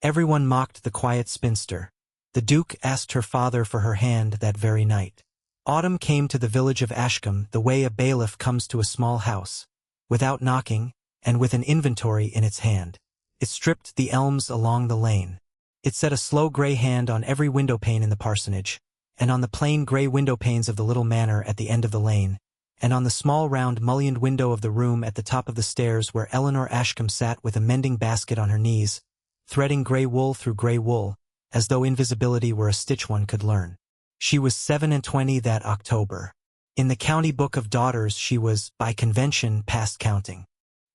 Everyone mocked the quiet spinster. The Duke asked her father for her hand that very night. Autumn came to the village of Ashcombe the way a bailiff comes to a small house, without knocking, and with an inventory in its hand. It stripped the elms along the lane. It set a slow grey hand on every windowpane in the parsonage, and on the plain grey windowpanes of the little manor at the end of the lane, and on the small round mullioned window of the room at the top of the stairs where Eleanor Ashcombe sat with a mending basket on her knees, threading grey wool through grey wool, as though invisibility were a stitch one could learn. She was 27 that October. In the county book of daughters she was, by convention, past counting.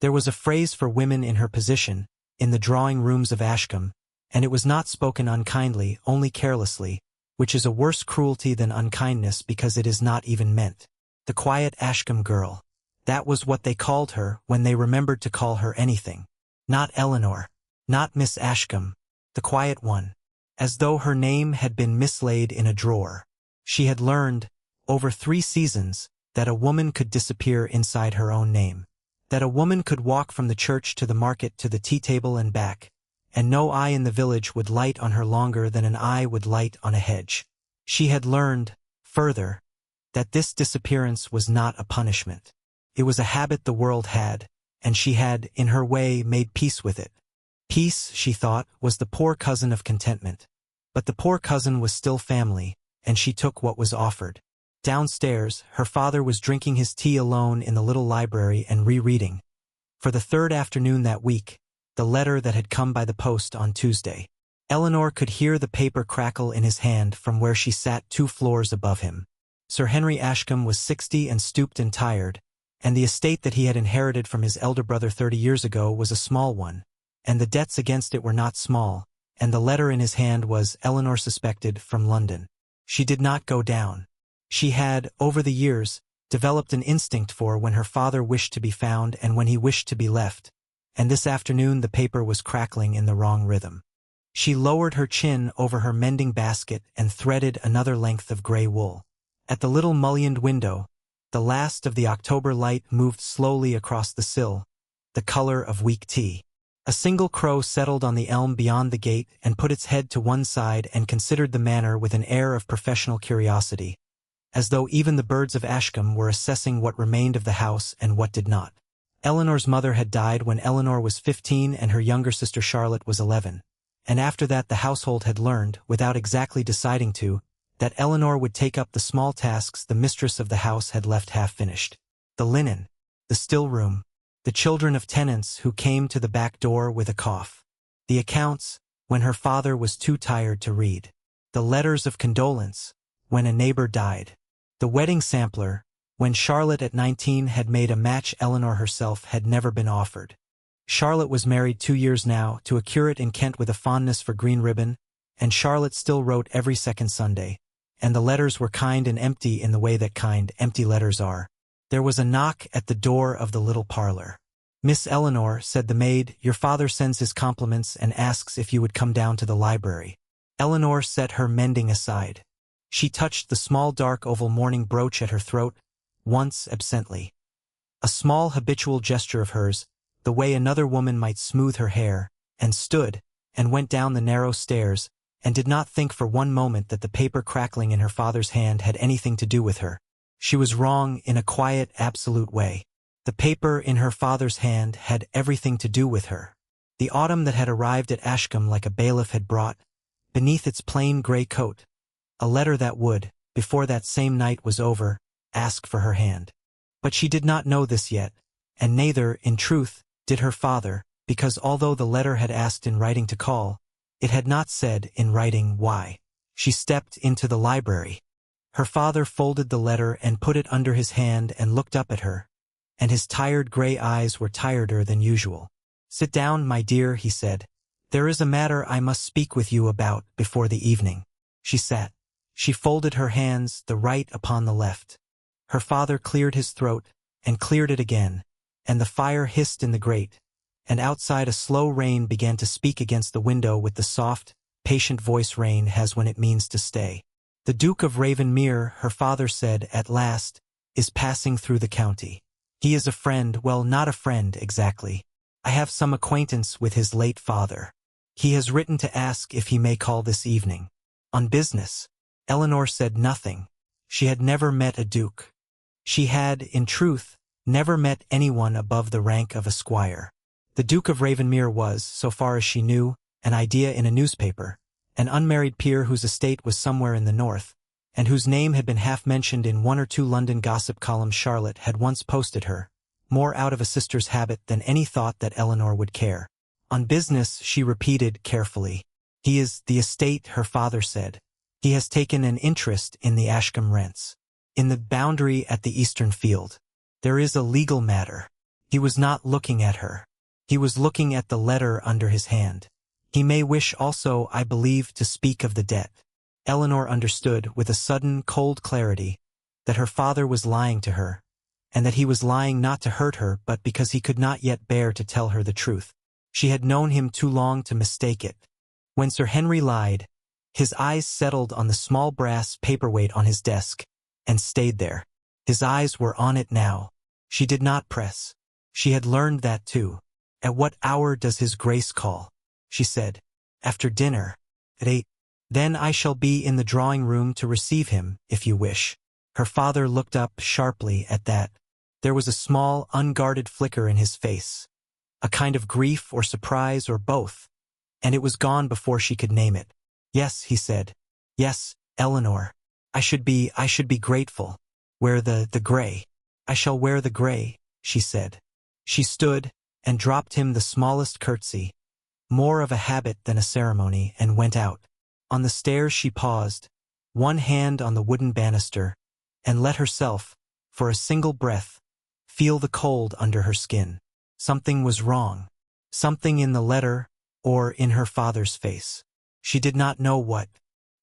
There was a phrase for women in her position, in the drawing-rooms of Ashcombe, and it was not spoken unkindly, only carelessly, which is a worse cruelty than unkindness because it is not even meant. The quiet Ashcombe girl. That was what they called her when they remembered to call her anything. Not Eleanor. Not Miss Ashcombe. The quiet one. As though her name had been mislaid in a drawer. She had learned, over 3 seasons, that a woman could disappear inside her own name. That a woman could walk from the church to the market to the tea-table and back, and no eye in the village would light on her longer than an eye would light on a hedge. She had learned, further, that this disappearance was not a punishment. It was a habit the world had, and she had, in her way, made peace with it. Peace, she thought, was the poor cousin of contentment. But the poor cousin was still family, and she took what was offered. Downstairs, her father was drinking his tea alone in the little library and rereading, for the 3rd afternoon that week, the letter that had come by the post on Tuesday. Eleanor could hear the paper crackle in his hand from where she sat 2 floors above him. Sir Henry Ashcombe was 60 and stooped and tired, and the estate that he had inherited from his elder brother 30 years ago was a small one, and the debts against it were not small, and the letter in his hand was, Eleanor suspected, from London. She did not go down. She had, over the years, developed an instinct for when her father wished to be found and when he wished to be left, and this afternoon the paper was crackling in the wrong rhythm. She lowered her chin over her mending basket and threaded another length of grey wool. At the little mullioned window, the last of the October light moved slowly across the sill, the color of weak tea. A single crow settled on the elm beyond the gate and put its head to one side and considered the manor with an air of professional curiosity, as though even the birds of Ashcombe were assessing what remained of the house and what did not. Eleanor's mother had died when Eleanor was 15 and her younger sister Charlotte was 11, and after that the household had learned, without exactly deciding to, that Eleanor would take up the small tasks the mistress of the house had left half-finished. The linen, the still room, the children of tenants who came to the back door with a cough, the accounts, when her father was too tired to read, the letters of condolence, when a neighbor died, the wedding sampler, when Charlotte at 19 had made a match Eleanor herself had never been offered. Charlotte was married 2 years now to a curate in Kent with a fondness for green ribbon, and Charlotte still wrote every second Sunday, and the letters were kind and empty in the way that kind, empty letters are. There was a knock at the door of the little parlor. "Miss Eleanor," said the maid, "your father sends his compliments and asks if you would come down to the library." Eleanor set her mending aside. She touched the small dark oval mourning brooch at her throat, once absently. A small habitual gesture of hers, the way another woman might smooth her hair, and stood, and went down the narrow stairs, and did not think for one moment that the paper crackling in her father's hand had anything to do with her. She was wrong in a quiet, absolute way. The paper in her father's hand had everything to do with her. The autumn that had arrived at Ashcombe like a bailiff had brought, beneath its plain grey coat, a letter that would, before that same night was over, ask for her hand. But she did not know this yet, and neither, in truth, did her father, because although the letter had asked in writing to call, it had not said in writing why. She stepped into the library. Her father folded the letter and put it under his hand and looked up at her, and his tired grey eyes were tireder than usual. "Sit down, my dear," he said. "There is a matter I must speak with you about before the evening." She sat. She folded her hands, the right upon the left. Her father cleared his throat, and cleared it again, and the fire hissed in the grate, and outside a slow rain began to speak against the window with the soft, patient voice rain has when it means to stay. "The Duke of Ravenmere," her father said at last, "is passing through the county. He is a friend, well, not a friend exactly. I have some acquaintance with his late father. He has written to ask if he may call this evening. On business. Eleanor said nothing. She had never met a duke. She had, in truth, never met anyone above the rank of a squire. The Duke of Ravenmere was, so far as she knew, an idea in a newspaper, an unmarried peer whose estate was somewhere in the north, and whose name had been half mentioned in one or two London gossip columns. Charlotte had once posted her, more out of a sister's habit than any thought that Eleanor would care. On business, she repeated carefully. He is the estate, her father said. He has taken an interest in the Ashcombe rents. In the boundary at the eastern field. There is a legal matter. He was not looking at her. He was looking at the letter under his hand. He may wish also, I believe, to speak of the debt. Eleanor understood, with a sudden, cold clarity, that her father was lying to her, and that he was lying not to hurt her but because he could not yet bear to tell her the truth. She had known him too long to mistake it. When Sir Henry lied, his eyes settled on the small brass paperweight on his desk, and stayed there. His eyes were on it now. She did not press. She had learned that too. At what hour does his grace call? She said. After dinner. At 8. Then I shall be in the drawing-room to receive him, if you wish. Her father looked up sharply at that. There was a small, unguarded flicker in his face. A kind of grief or surprise or both. And it was gone before she could name it. Yes, he said. Yes, Eleanor. I should be grateful. Wear the gray. I shall wear the gray, she said. She stood, and dropped him the smallest curtsy, more of a habit than a ceremony, and went out. On the stairs she paused, one hand on the wooden banister, and let herself, for a single breath, feel the cold under her skin. Something was wrong. Something in the letter, or in her father's face. She did not know what.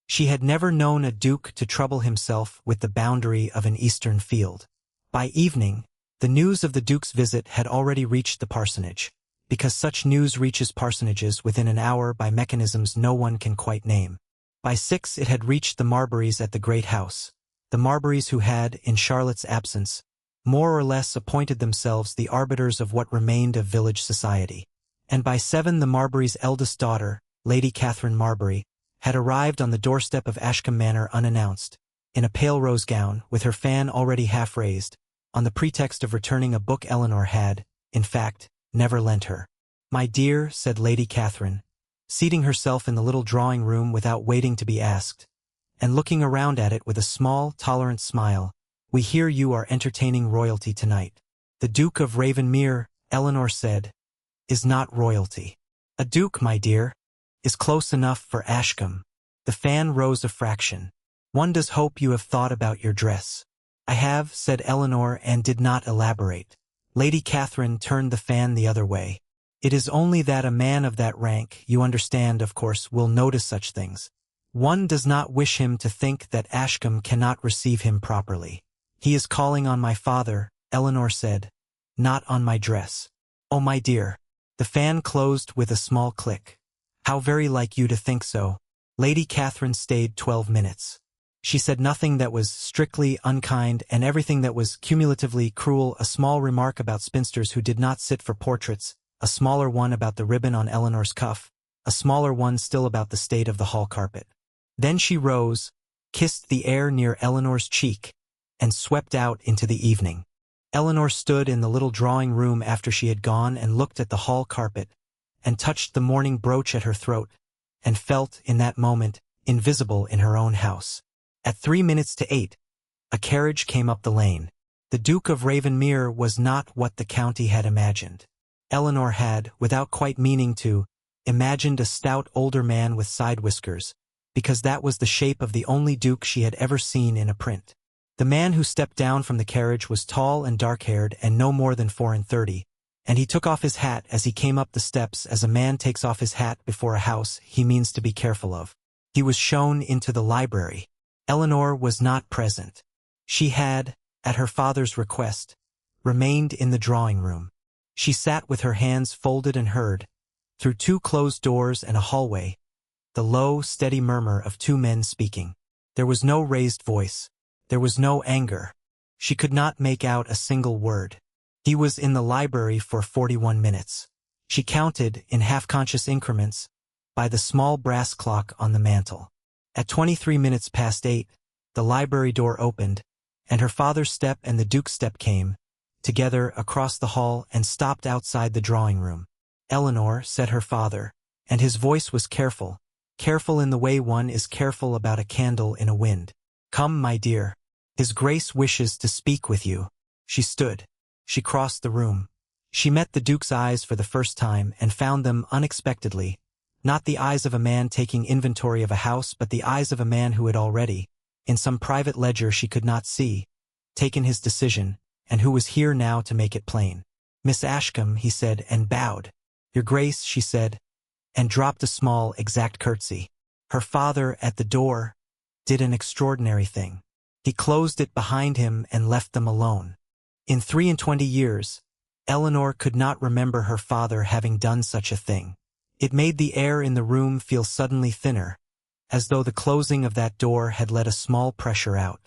She had never known a duke to trouble himself with the boundary of an eastern field. By evening, the news of the duke's visit had already reached the parsonage, because such news reaches parsonages within an hour by mechanisms no one can quite name. By 6 it had reached the Marburys at the great house, the Marburys who had, in Charlotte's absence, more or less appointed themselves the arbiters of what remained of village society. And by 7 the Marburys' eldest daughter, Lady Catherine Marbury, had arrived on the doorstep of Ashcombe Manor unannounced, in a pale rose gown, with her fan already half raised, on the pretext of returning a book Eleanor had, in fact, never lent her. My dear, said Lady Catherine, seating herself in the little drawing-room without waiting to be asked, and looking around at it with a small, tolerant smile, we hear you are entertaining royalty tonight. The Duke of Ravenmere, Eleanor said, is not royalty. A duke, my dear, is close enough for Ashcombe. The fan rose a fraction. One does hope you have thought about your dress. I have, said Eleanor, and did not elaborate. Lady Catherine turned the fan the other way. It is only that a man of that rank, you understand, of course, will notice such things. One does not wish him to think that Ashcombe cannot receive him properly. He is calling on my father, Eleanor said, not on my dress. Oh, my dear. The fan closed with a small click. How very like you to think so. Lady Catherine stayed 12 minutes. She said nothing that was strictly unkind and everything that was cumulatively cruel, a small remark about spinsters who did not sit for portraits, a smaller one about the ribbon on Eleanor's cuff, a smaller one still about the state of the hall carpet. Then she rose, kissed the air near Eleanor's cheek, and swept out into the evening. Eleanor stood in the little drawing-room after she had gone and looked at the hall carpet, and touched the mourning brooch at her throat, and felt, in that moment, invisible in her own house. At 3 minutes to 8, a carriage came up the lane. The Duke of Ravenmere was not what the county had imagined. Eleanor had, without quite meaning to, imagined a stout older man with side whiskers, because that was the shape of the only duke she had ever seen in a print. The man who stepped down from the carriage was tall and dark-haired and no more than 34, and he took off his hat as he came up the steps as a man takes off his hat before a house he means to be careful of. He was shown into the library. Eleanor was not present. She had, at her father's request, remained in the drawing-room. She sat with her hands folded and heard, through 2 closed doors and a hallway, the low, steady murmur of 2 men speaking. There was no raised voice. There was no anger. She could not make out a single word. He was in the library for 41 minutes. She counted, in half-conscious increments, by the small brass clock on the mantel. At 23 minutes past 8, the library door opened, and her father's step and the Duke's step came, together across the hall and stopped outside the drawing room. "Eleanor," said her father, and his voice was careful in the way one is careful about a candle in a wind. "Come, my dear. His Grace wishes to speak with you." She stood. She crossed the room. She met the Duke's eyes for the first time and found them unexpectedly, not the eyes of a man taking inventory of a house, but the eyes of a man who had already, in some private ledger she could not see, taken his decision, and who was here now to make it plain. "Miss Ashcombe," he said, and bowed. "Your Grace," she said, and dropped a small, exact curtsy. Her father, at the door, did an extraordinary thing. He closed it behind him and left them alone. In 23 years, Eleanor could not remember her father having done such a thing. It made the air in the room feel suddenly thinner, as though the closing of that door had let a small pressure out.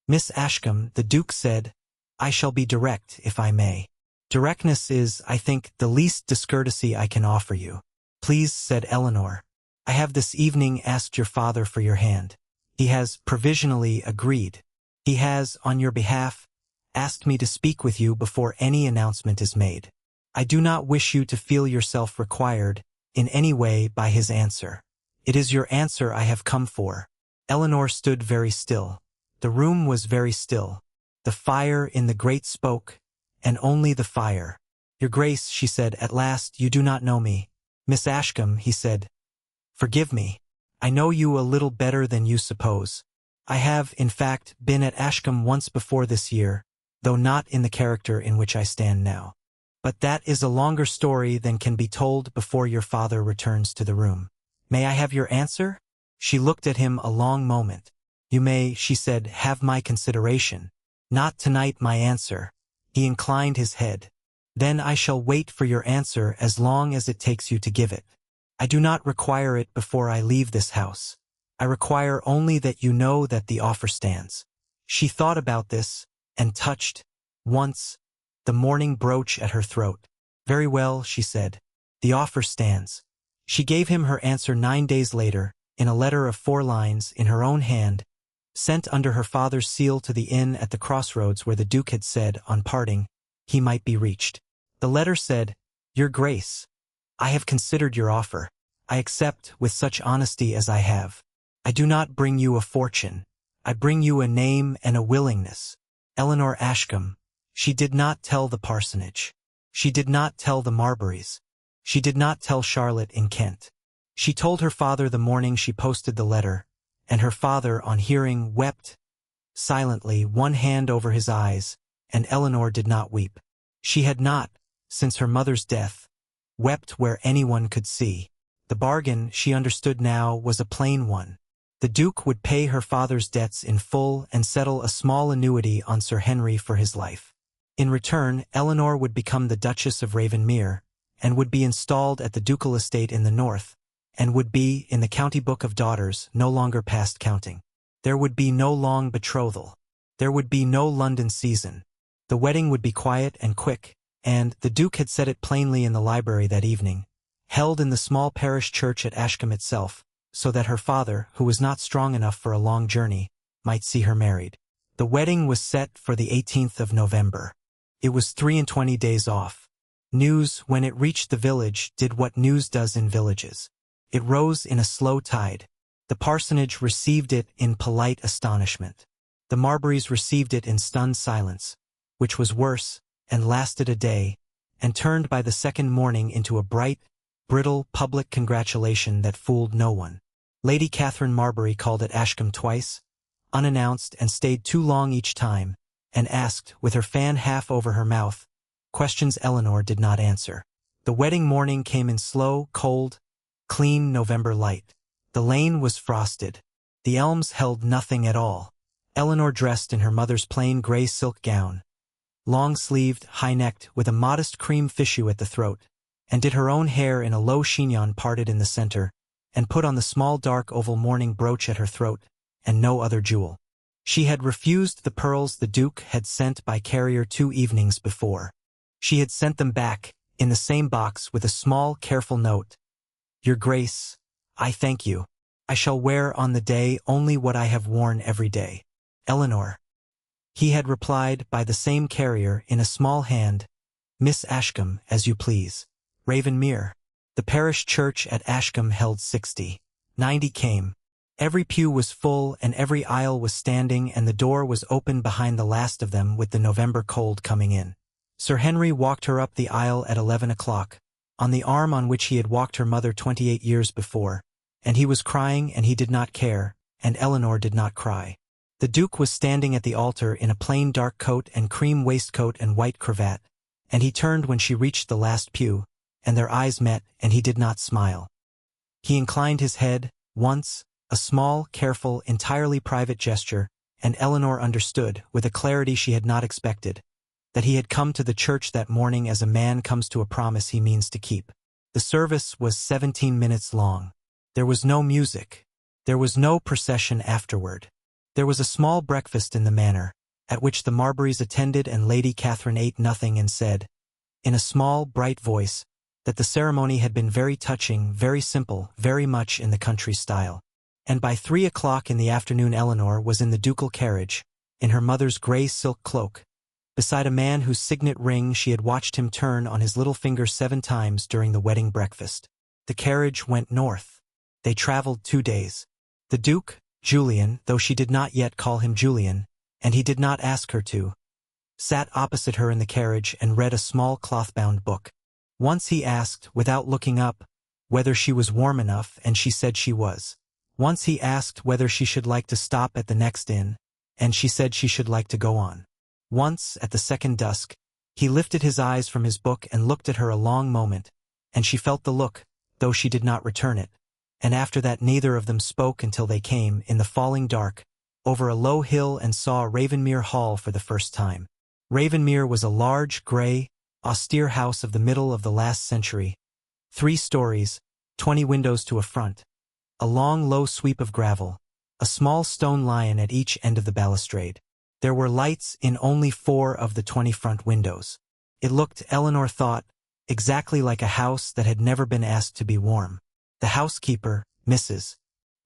"Miss Ashcombe," the Duke said, "I shall be direct, if I may. Directness is, I think, the least discourtesy I can offer you." "Please," said Eleanor. "I have this evening asked your father for your hand. He has provisionally agreed. He has, on your behalf, asked me to speak with you before any announcement is made. I do not wish you to feel yourself required, in any way, by his answer. It is your answer I have come for." Eleanor stood very still. The room was very still. The fire in the grate spoke, and only the fire. "Your Grace," she said, "at last you do not know me." "Miss Ashcombe," he said, "forgive me. I know you a little better than you suppose. I have, in fact, been at Ashcombe once before this year, though not in the character in which I stand now. But that is a longer story than can be told before your father returns to the room. May I have your answer?" She looked at him a long moment. "You may," she said, "have my consideration. Not tonight, my answer." He inclined his head. "Then I shall wait for your answer as long as it takes you to give it. I do not require it before I leave this house. I require only that you know that the offer stands." She thought about this, and touched, once, the mourning brooch at her throat. "Very well," she said. "The offer stands." She gave him her answer 9 days later, in a letter of 4 lines, in her own hand, sent under her father's seal to the inn at the crossroads where the Duke had said, on parting, he might be reached. The letter said, "Your Grace, I have considered your offer. I accept with such honesty as I have. I do not bring you a fortune. I bring you a name and a willingness. Eleanor Ashcombe." She did not tell the parsonage. She did not tell the Marburys. She did not tell Charlotte in Kent. She told her father the morning she posted the letter, and her father, on hearing, wept, silently, one hand over his eyes, and Eleanor did not weep. She had not, since her mother's death, wept where anyone could see. The bargain, she understood now, was a plain one. The Duke would pay her father's debts in full and settle a small annuity on Sir Henry for his life. In return, Eleanor would become the Duchess of Ravenmere, and would be installed at the ducal estate in the north, and would be, in the county book of daughters, no longer past counting. There would be no long betrothal. There would be no London season. The wedding would be quiet and quick, and, the Duke had said it plainly in the library that evening, held in the small parish church at Ashcombe itself, so that her father, who was not strong enough for a long journey, might see her married. The wedding was set for the 18th of November. It was 23 days off. News, when it reached the village, did what news does in villages. It rose in a slow tide. The parsonage received it in polite astonishment. The Marburys received it in stunned silence, which was worse, and lasted a day, and turned by the second morning into a bright, brittle public congratulation that fooled no one. Lady Catherine Marbury called at Ashcombe twice, unannounced, and stayed too long each time, and asked, with her fan half over her mouth, questions Eleanor did not answer. The wedding morning came in slow, cold, clean November light. The lane was frosted. The elms held nothing at all. Eleanor dressed in her mother's plain grey silk gown, long-sleeved, high-necked, with a modest cream fichu at the throat, and did her own hair in a low chignon parted in the center, and put on the small dark oval mourning brooch at her throat, and no other jewel. She had refused the pearls the Duke had sent by carrier 2 evenings before. She had sent them back, in the same box, with a small, careful note. "Your Grace, I thank you. I shall wear on the day only what I have worn every day. Eleanor. He had replied by the same carrier in a small hand, Miss Ashcombe, as you please. Ravenmere. The parish church at Ashcombe held 60. 90 came. Every pew was full and every aisle was standing and the door was open behind the last of them with the November cold coming in. Sir Henry walked her up the aisle at 11 o'clock, on the arm on which he had walked her mother 28 years before, and he was crying and he did not care, and Eleanor did not cry. The Duke was standing at the altar in a plain dark coat and cream waistcoat and white cravat, and he turned when she reached the last pew, and their eyes met and he did not smile. He inclined his head, once, a small, careful, entirely private gesture, and Eleanor understood, with a clarity she had not expected, that he had come to the church that morning as a man comes to a promise he means to keep. The service was 17 minutes long. There was no music. There was no procession afterward. There was a small breakfast in the manor, at which the Marburys attended and Lady Catherine ate nothing and said, in a small, bright voice, that the ceremony had been very touching, very simple, very much in the country style. And by 3 o'clock in the afternoon Eleanor was in the ducal carriage, in her mother's grey silk cloak, beside a man whose signet ring she had watched him turn on his little finger 7 times during the wedding breakfast. The carriage went north. They travelled 2 days. The Duke, Julian, though she did not yet call him Julian, and he did not ask her to, sat opposite her in the carriage and read a small cloth-bound book. Once he asked, without looking up, whether she was warm enough, and she said she was. Once he asked whether she should like to stop at the next inn, and she said she should like to go on. Once, at the second dusk, he lifted his eyes from his book and looked at her a long moment, and she felt the look, though she did not return it, and after that neither of them spoke until they came, in the falling dark, over a low hill and saw Ravenmere Hall for the first time. Ravenmere was a large, grey, austere house of the middle of the last century, 3 stories, 20 windows to a front, a long low sweep of gravel, a small stone lion at each end of the balustrade. There were lights in only 4 of the 20 front windows. It looked, Eleanor thought, exactly like a house that had never been asked to be warm. The housekeeper, Mrs.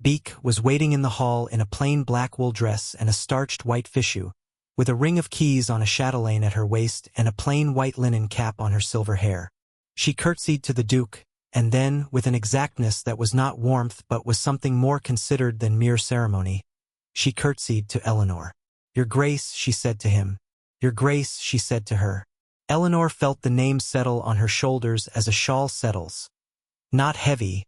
Beak, was waiting in the hall in a plain black wool dress and a starched white fichu, with a ring of keys on a chatelaine at her waist and a plain white linen cap on her silver hair. She curtsied to the Duke, and then, with an exactness that was not warmth but was something more considered than mere ceremony, she curtsied to Eleanor. Your Grace, she said to him. Your Grace, she said to her. Eleanor felt the name settle on her shoulders as a shawl settles. Not heavy,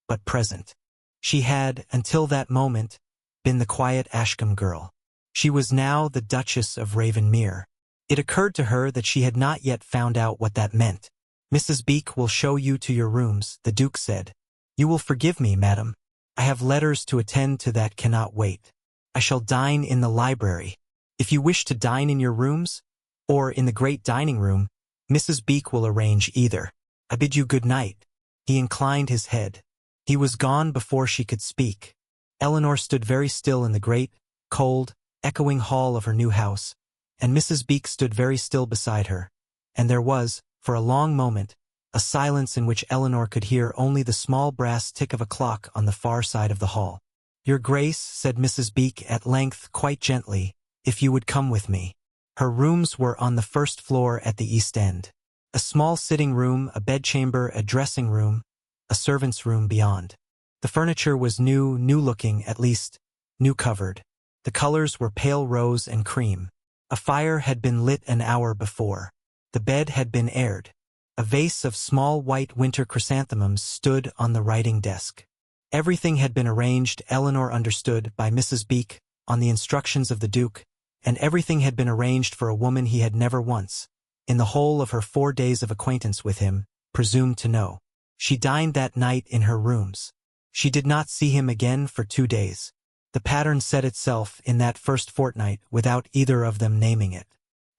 but present. She had, until that moment, been the quiet Ashcombe girl. She was now the Duchess of Ravenmere. It occurred to her that she had not yet found out what that meant. Mrs. Beak will show you to your rooms, the Duke said. You will forgive me, madam. I have letters to attend to that cannot wait. I shall dine in the library. If you wish to dine in your rooms, or in the great dining room, Mrs. Beak will arrange either. I bid you good night. He inclined his head. He was gone before she could speak. Eleanor stood very still in the great, cold, echoing hall of her new house, and Mrs. Beak stood very still beside her, and there was, for a long moment, a silence in which Eleanor could hear only the small brass tick of a clock on the far side of the hall. Your Grace, said Mrs. Beak at length quite gently, if you would come with me. Her rooms were on the first floor at the east end. A small sitting room, a bedchamber, a dressing room, a servant's room beyond. The furniture was new-looking at least, new-covered. The colors were pale rose and cream. A fire had been lit an hour before. The bed had been aired. A vase of small white winter chrysanthemums stood on the writing desk. Everything had been arranged, Eleanor understood, by Mrs. Beak, on the instructions of the Duke, and everything had been arranged for a woman he had never once, in the whole of her 4 days of acquaintance with him, presumed to know. She dined that night in her rooms. She did not see him again for 2 days. The pattern set itself in that first fortnight without either of them naming it.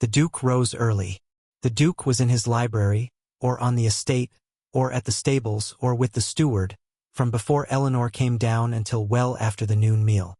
The Duke rose early. The Duke was in his library, or on the estate, or at the stables, or with the steward, from before Eleanor came down until well after the noon meal.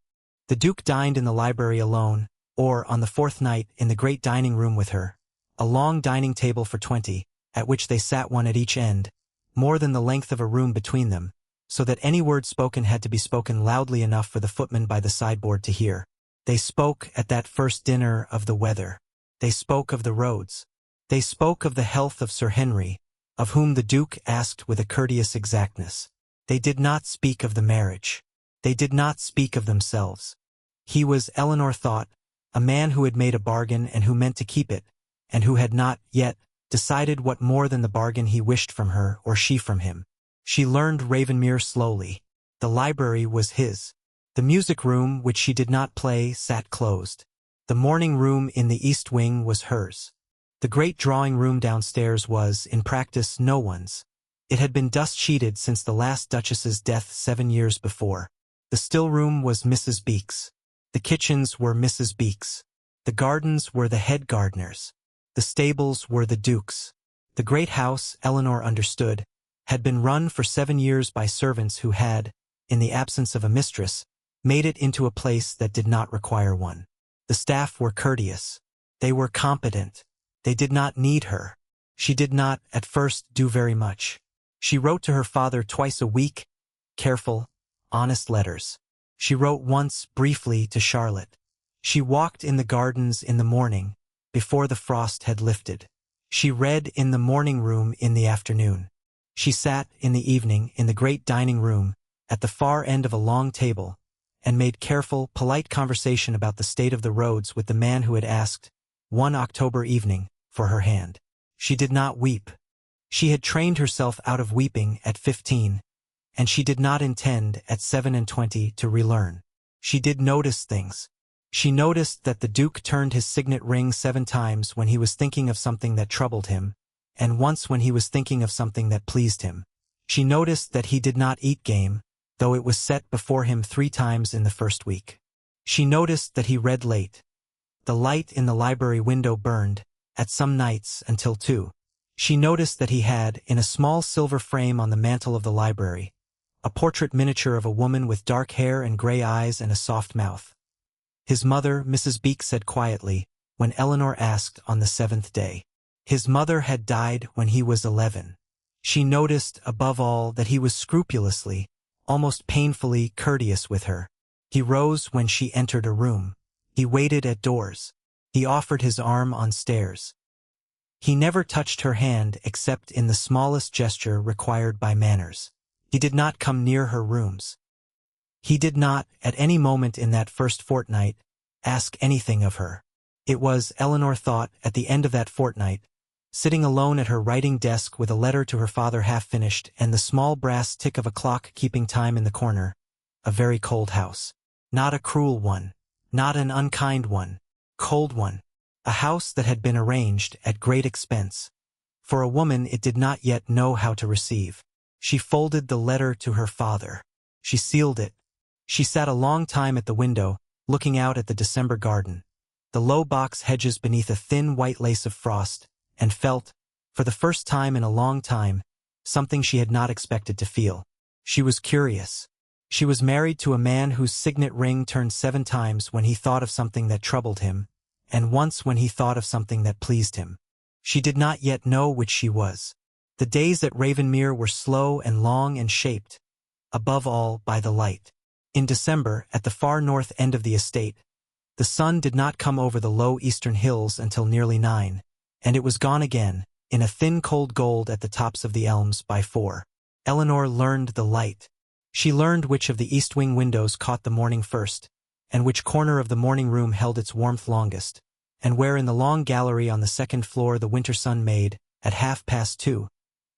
The Duke dined in the library alone, or, on the 4th night, in the great dining room with her, a long dining table for 20, at which they sat one at each end, more than the length of a room between them, so that any word spoken had to be spoken loudly enough for the footman by the sideboard to hear. They spoke at that first dinner of the weather. They spoke of the roads. They spoke of the health of Sir Henry, of whom the Duke asked with a courteous exactness. They did not speak of the marriage. They did not speak of themselves. He was, Eleanor thought, a man who had made a bargain and who meant to keep it, and who had not, yet, decided what more than the bargain he wished from her or she from him. She learned Ravenmere slowly. The library was his. The music room, which she did not play, sat closed. The morning room in the east wing was hers. The great drawing room downstairs was, in practice, no one's. It had been dust-sheeted since the last Duchess's death 7 years before. The still room was Mrs. Beek's. The kitchens were Mrs. Beek's. The gardens were the head gardener's. The stables were the Duke's. The great house, Eleanor understood, had been run for 7 years by servants who had, in the absence of a mistress, made it into a place that did not require one. The staff were courteous. They were competent. They did not need her. She did not, at first, do very much. She wrote to her father twice a week, careful, honest letters. She wrote once, briefly, to Charlotte. She walked in the gardens in the morning, before the frost had lifted. She read in the morning room in the afternoon. She sat, in the evening, in the great dining room, at the far end of a long table, and made careful, polite conversation about the state of the roads with the man who had asked, one October evening, for her hand. She did not weep. She had trained herself out of weeping at 15, and she did not intend, at 27, to relearn. She did notice things. She noticed that the Duke turned his signet ring 7 times when he was thinking of something that troubled him, and once when he was thinking of something that pleased him. She noticed that he did not eat game, though it was set before him 3 times in the first week. She noticed that he read late. The light in the library window burned, at some nights, until 2. She noticed that he had, in a small silver frame on the mantel of the library, a portrait miniature of a woman with dark hair and gray eyes and a soft mouth. His mother, Mrs. Beek, said quietly, when Eleanor asked on the 7th day. His mother had died when he was 11. She noticed, above all, that he was scrupulously, almost painfully, courteous with her. He rose when she entered a room. He waited at doors. He offered his arm on stairs. He never touched her hand except in the smallest gesture required by manners. He did not come near her rooms. He did not, at any moment in that first fortnight, ask anything of her. It was, Eleanor thought, at the end of that fortnight, sitting alone at her writing desk with a letter to her father half finished and the small brass tick of a clock keeping time in the corner, a very cold house. Not a cruel one, not an unkind one, cold one. A house that had been arranged at great expense. For a woman it did not yet know how to receive. She folded the letter to her father. She sealed it. She sat a long time at the window, looking out at the December garden, the low box hedges beneath a thin white lace of frost, and felt, for the first time in a long time, something she had not expected to feel. She was curious. She was married to a man whose signet ring turned 7 times when he thought of something that troubled him, and once when he thought of something that pleased him. She did not yet know which she was. The days at Ravenmere were slow and long and shaped, above all, by the light. In December, at the far north end of the estate, the sun did not come over the low eastern hills until nearly 9, and it was gone again, in a thin cold gold at the tops of the elms by 4. Eleanor learned the light. She learned which of the east wing windows caught the morning first, and which corner of the morning room held its warmth longest, and where in the long gallery on the 2nd floor the winter sun made, at 2:30,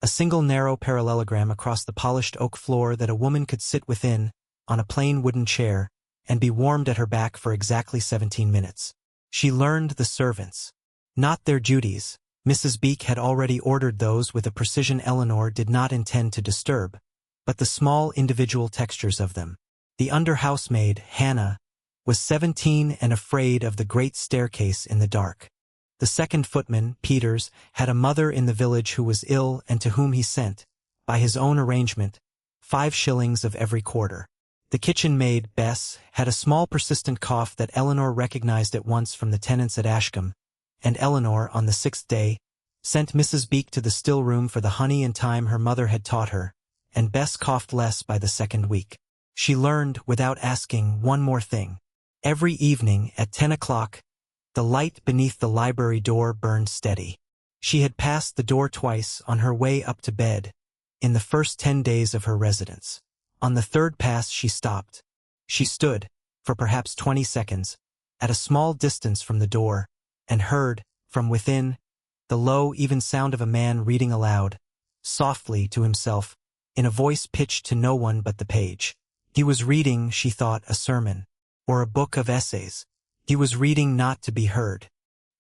a single narrow parallelogram across the polished oak floor that a woman could sit within, on a plain wooden chair, and be warmed at her back for exactly 17 minutes. She learned the servants. Not their duties. Mrs. Beek had already ordered those with a precision Eleanor did not intend to disturb, but the small individual textures of them. The under-housemaid, Hannah, was 17 and afraid of the great staircase in the dark. The 2nd footman, Peters, had a mother in the village who was ill and to whom he sent, by his own arrangement, 5 shillings of every quarter. The kitchen maid, Bess, had a small persistent cough that Eleanor recognized at once from the tenants at Ashcombe, and Eleanor, on the 6th day, sent Mrs. Beek to the still room for the honey and thyme her mother had taught her, and Bess coughed less by the second week. She learned, without asking, one more thing. Every evening at 10 o'clock, the light beneath the library door burned steady. She had passed the door twice on her way up to bed, in the first 10 days of her residence. On the third pass she stopped. She stood, for perhaps 20 seconds, at a small distance from the door, and heard, from within, the low, even sound of a man reading aloud, softly to himself, in a voice pitched to no one but the page. He was reading, she thought, a sermon, or a book of essays. He was reading not to be heard.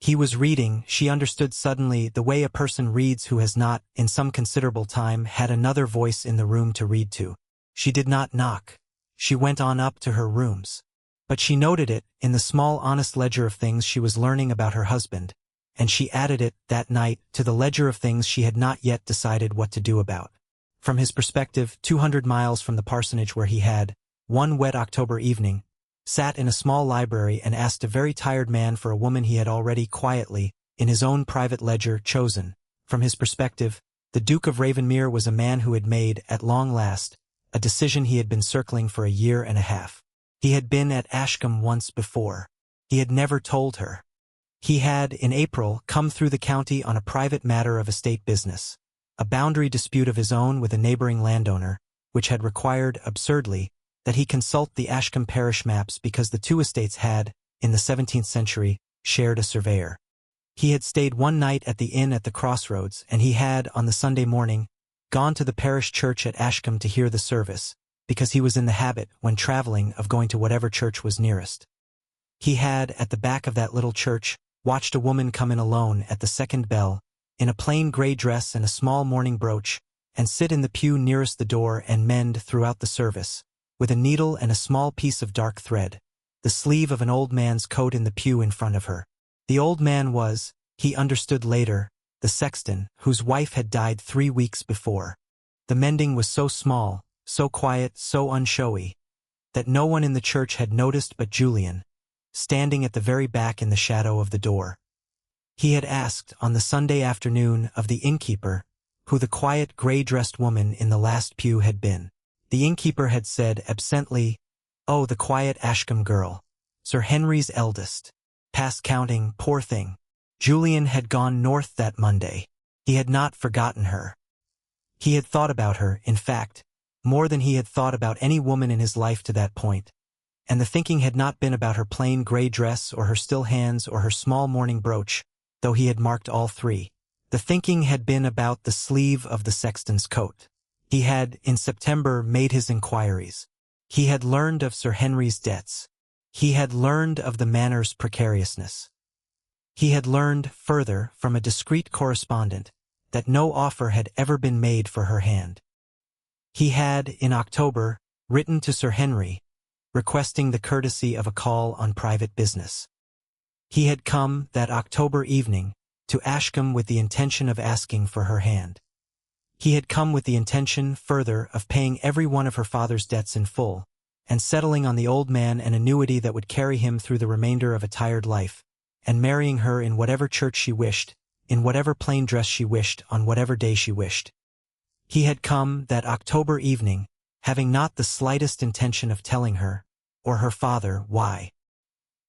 He was reading, she understood suddenly, the way a person reads who has not, in some considerable time, had another voice in the room to read to. She did not knock. She went on up to her rooms. But she noted it, in the small honest ledger of things she was learning about her husband, and she added it, that night, to the ledger of things she had not yet decided what to do about. From his perspective, 200 miles from the parsonage where he had, one wet October evening, sat in a small library and asked a very tired man for a woman he had already quietly, in his own private ledger, chosen. From his perspective, the Duke of Ravenmere was a man who had made, at long last, a decision he had been circling for a year and a half. He had been at Ashcombe once before. He had never told her. He had, in April, come through the county on a private matter of estate business, a boundary dispute of his own with a neighboring landowner, which had required, absurdly, that he consult the Ashcombe parish maps because the two estates had, in the 17th century, shared a surveyor. He had stayed one night at the inn at the crossroads, and he had, on the Sunday morning, gone to the parish church at Ashcombe to hear the service, because he was in the habit, when traveling, of going to whatever church was nearest. He had, at the back of that little church, watched a woman come in alone at the second bell, in a plain grey dress and a small mourning brooch, and sit in the pew nearest the door and mend throughout the service, with a needle and a small piece of dark thread, the sleeve of an old man's coat in the pew in front of her. The old man was, he understood later, the sexton, whose wife had died 3 weeks before. The mending was so small, so quiet, so unshowy, that no one in the church had noticed but Julian, standing at the very back in the shadow of the door. He had asked, on the Sunday afternoon, of the innkeeper, who the quiet, grey-dressed woman in the last pew had been. The innkeeper had said absently, "Oh, the quiet Ashcombe girl. Sir Henry's eldest. Past counting, poor thing." Julian had gone north that Monday. He had not forgotten her. He had thought about her, in fact, more than he had thought about any woman in his life to that point, and the thinking had not been about her plain grey dress or her still hands or her small mourning brooch, though he had marked all three. The thinking had been about the sleeve of the sexton's coat. He had, in September, made his inquiries. He had learned of Sir Henry's debts. He had learned of the manor's precariousness. He had learned, further, from a discreet correspondent, that no offer had ever been made for her hand. He had, in October, written to Sir Henry, requesting the courtesy of a call on private business. He had come, that October evening, to Ashcombe with the intention of asking for her hand. He had come with the intention, further, of paying every one of her father's debts in full, and settling on the old man an annuity that would carry him through the remainder of a tired life, and marrying her in whatever church she wished, in whatever plain dress she wished, on whatever day she wished. He had come, that October evening, having not the slightest intention of telling her, or her father, why.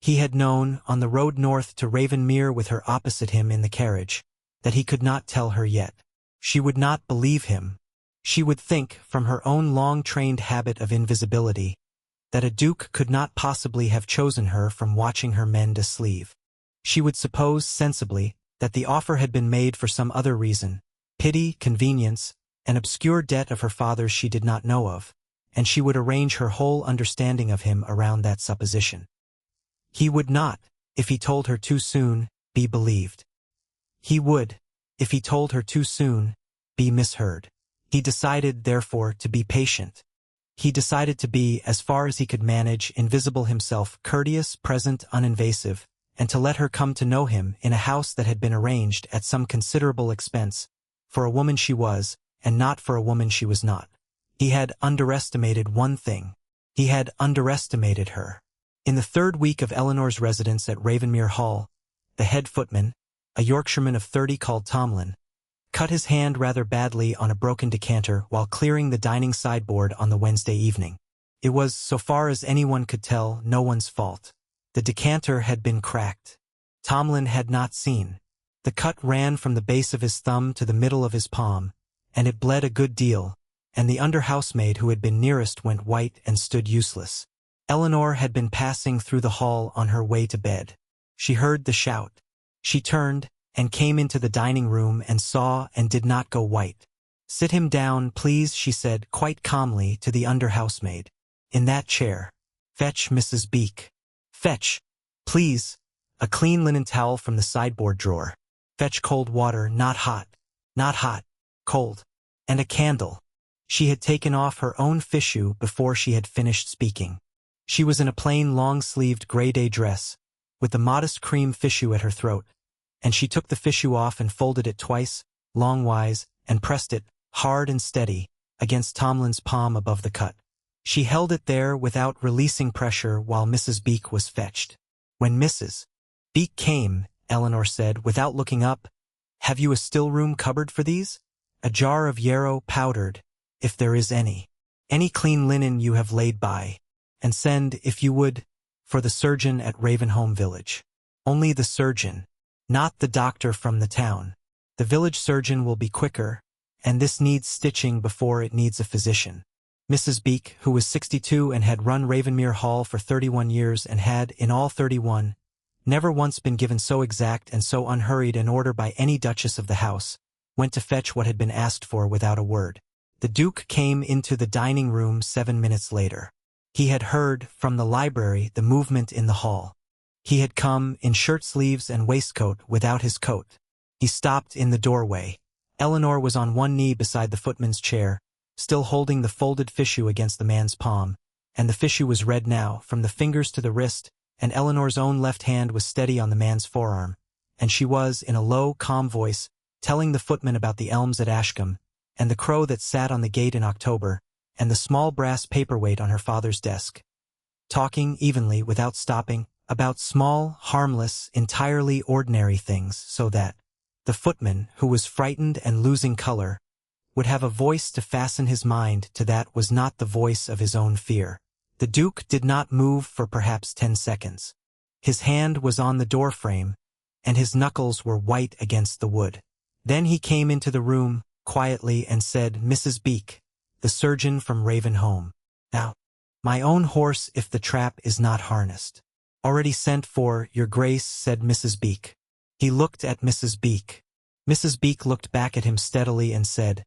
He had known, on the road north to Ravenmere with her opposite him in the carriage, that he could not tell her yet. She would not believe him. She would think, from her own long-trained habit of invisibility, that a duke could not possibly have chosen her from watching her mend a sleeve. She would suppose, sensibly, that the offer had been made for some other reason, pity, convenience, an obscure debt of her father's she did not know of, and she would arrange her whole understanding of him around that supposition. He would not, if he told her too soon, be believed. He would, if he told her too soon, be misheard. He decided, therefore, to be patient. He decided to be, as far as he could manage, invisible himself, courteous, present, uninvasive, and to let her come to know him in a house that had been arranged at some considerable expense, for a woman she was, and not for a woman she was not. He had underestimated one thing. He had underestimated her. In the third week of Eleanor's residence at Ravenmere Hall, the head footman, a Yorkshireman of 30 called Tomlin, cut his hand rather badly on a broken decanter while clearing the dining sideboard on the Wednesday evening. It was, so far as anyone could tell, no one's fault. The decanter had been cracked. Tomlin had not seen. The cut ran from the base of his thumb to the middle of his palm, and it bled a good deal, and the under-housemaid who had been nearest went white and stood useless. Eleanor had been passing through the hall on her way to bed. She heard the shout. She turned and came into the dining room and saw and did not go white. "Sit him down, please," she said quite calmly to the under-housemaid. "In that chair. Fetch Mrs. Beek. Fetch, please, a clean linen towel from the sideboard drawer. Fetch cold water, not hot. Not hot, cold. And a candle." She had taken off her own fichu before she had finished speaking. She was in a plain long-sleeved grey day dress, with the modest cream fichu at her throat, and she took the fichu off and folded it twice, longwise, and pressed it, hard and steady, against Tomlin's palm above the cut. She held it there without releasing pressure while Mrs. Beek was fetched. When Mrs. Beek came, Eleanor said, without looking up, "Have you a still-room cupboard for these? A jar of yarrow powdered, if there is any. Any clean linen you have laid by. And send, if you would, for the surgeon at Ravenholme village. Only the surgeon, not the doctor from the town. The village surgeon will be quicker, and this needs stitching before it needs a physician." Mrs. Beek, who was 62 and had run Ravenmere Hall for 31 years and had, in all 31, never once been given so exact and so unhurried an order by any duchess of the house, went to fetch what had been asked for without a word. The Duke came into the dining room 7 minutes later. He had heard, from the library, the movement in the hall. He had come, in shirt-sleeves and waistcoat, without his coat. He stopped in the doorway. Eleanor was on one knee beside the footman's chair, still holding the folded fichu against the man's palm, and the fichu was red now, from the fingers to the wrist, and Eleanor's own left hand was steady on the man's forearm, and she was, in a low, calm voice, telling the footman about the elms at Ashcombe, and the crow that sat on the gate in October, and the small brass paperweight on her father's desk. Talking evenly, without stopping, about small, harmless, entirely ordinary things, so that the footman, who was frightened and losing color, would have a voice to fasten his mind to that was not the voice of his own fear. The Duke did not move for perhaps 10 seconds. His hand was on the door frame, and his knuckles were white against the wood. Then he came into the room, quietly, and said, "Mrs. Beek, the surgeon from Ravenholme. Now, my own horse if the trap is not harnessed." "Already sent for, your grace," said Mrs. Beek. He looked at Mrs. Beek. Mrs. Beek looked back at him steadily and said,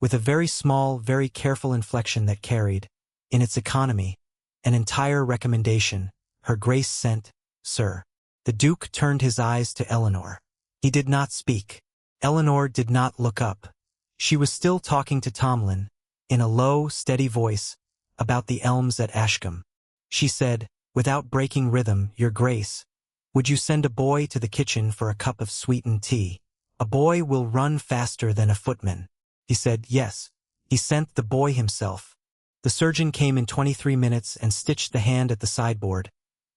with a very small, very careful inflection that carried, in its economy, an entire recommendation, "Her grace sent, sir." The Duke turned his eyes to Eleanor. He did not speak. Eleanor did not look up. She was still talking to Tomlin, in a low, steady voice, about the elms at Ashcombe. She said, without breaking rhythm, "Your grace, would you send a boy to the kitchen for a cup of sweetened tea? A boy will run faster than a footman." He said, "Yes." He sent the boy himself. The surgeon came in 23 minutes and stitched the hand at the sideboard,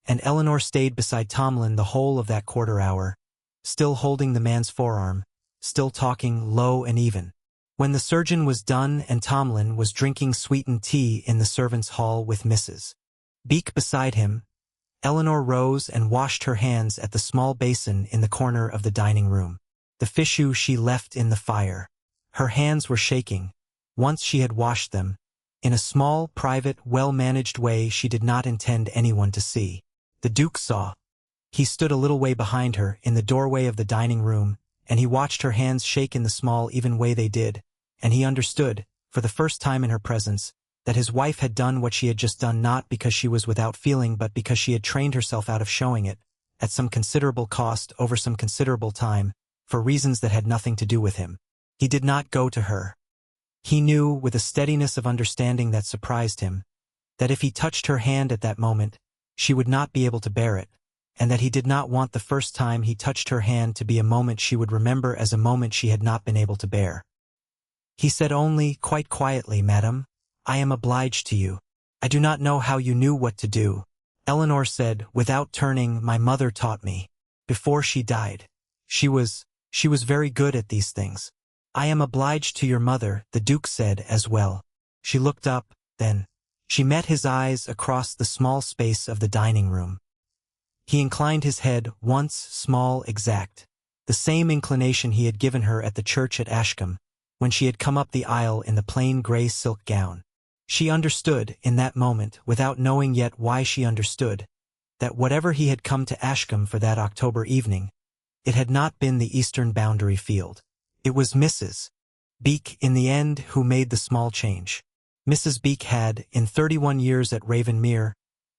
and Eleanor stayed beside Tomlin the whole of that quarter hour, still holding the man's forearm, still talking low and even. When the surgeon was done and Tomlin was drinking sweetened tea in the servants' hall with Mrs. Beek beside him, Eleanor rose and washed her hands at the small basin in the corner of the dining room. The fichu she left in the fire. Her hands were shaking. Once she had washed them, in a small, private, well-managed way she did not intend anyone to see. The Duke saw. He stood a little way behind her, in the doorway of the dining room, and he watched her hands shake in the small, even way they did, and he understood, for the first time in her presence, that his wife had done what she had just done not because she was without feeling but because she had trained herself out of showing it, at some considerable cost over some considerable time, for reasons that had nothing to do with him. He did not go to her. He knew, with a steadiness of understanding that surprised him, that if he touched her hand at that moment, she would not be able to bear it, and that he did not want the first time he touched her hand to be a moment she would remember as a moment she had not been able to bear. He said only, quite quietly, "Madam, I am obliged to you. I do not know how you knew what to do." Eleanor said, without turning, "My mother taught me. Before she died. She was very good at these things." "I am obliged to your mother," the Duke said as well. She looked up, then. She met his eyes across the small space of the dining room. He inclined his head once, small, exact. The same inclination he had given her at the church at Ashcombe, when she had come up the aisle in the plain grey silk gown. She understood, in that moment, without knowing yet why she understood, that whatever he had come to Ashcombe for that October evening, it had not been the eastern boundary field. It was Mrs. Beek, in the end, who made the small change. Mrs. Beek had, in 31 years at Ravenmere,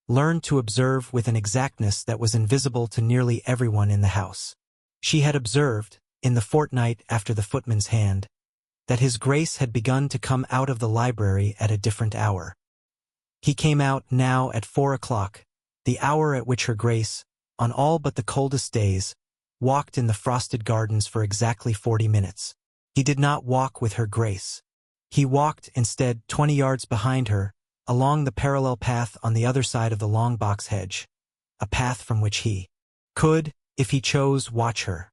learned to observe with an exactness that was invisible to nearly everyone in the house. She had observed, in the fortnight after the footman's hand, that his Grace had begun to come out of the library at a different hour. He came out now at 4 o'clock, the hour at which her Grace, on all but the coldest days, walked in the frosted gardens for exactly 40 minutes. He did not walk with her Grace. He walked, instead, 20 yards behind her, along the parallel path on the other side of the long box hedge, a path from which he could, if he chose, watch her.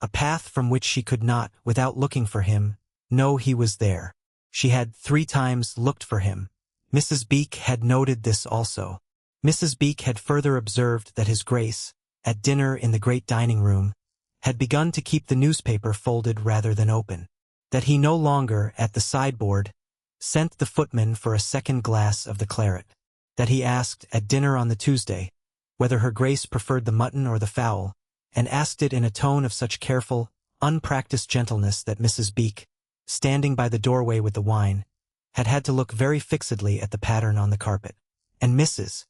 A path from which she could not, without looking for him, know he was there. She had 3 times looked for him. Mrs. Beek had noted this also. Mrs. Beek had further observed that his Grace, at dinner in the great dining room, had begun to keep the newspaper folded rather than open. That he no longer, at the sideboard, sent the footman for a second glass of the claret. That he asked, at dinner on the Tuesday, whether her Grace preferred the mutton or the fowl, and asked it in a tone of such careful, unpracticed gentleness that Mrs. Beek, standing by the doorway with the wine, had had to look very fixedly at the pattern on the carpet. And Mrs.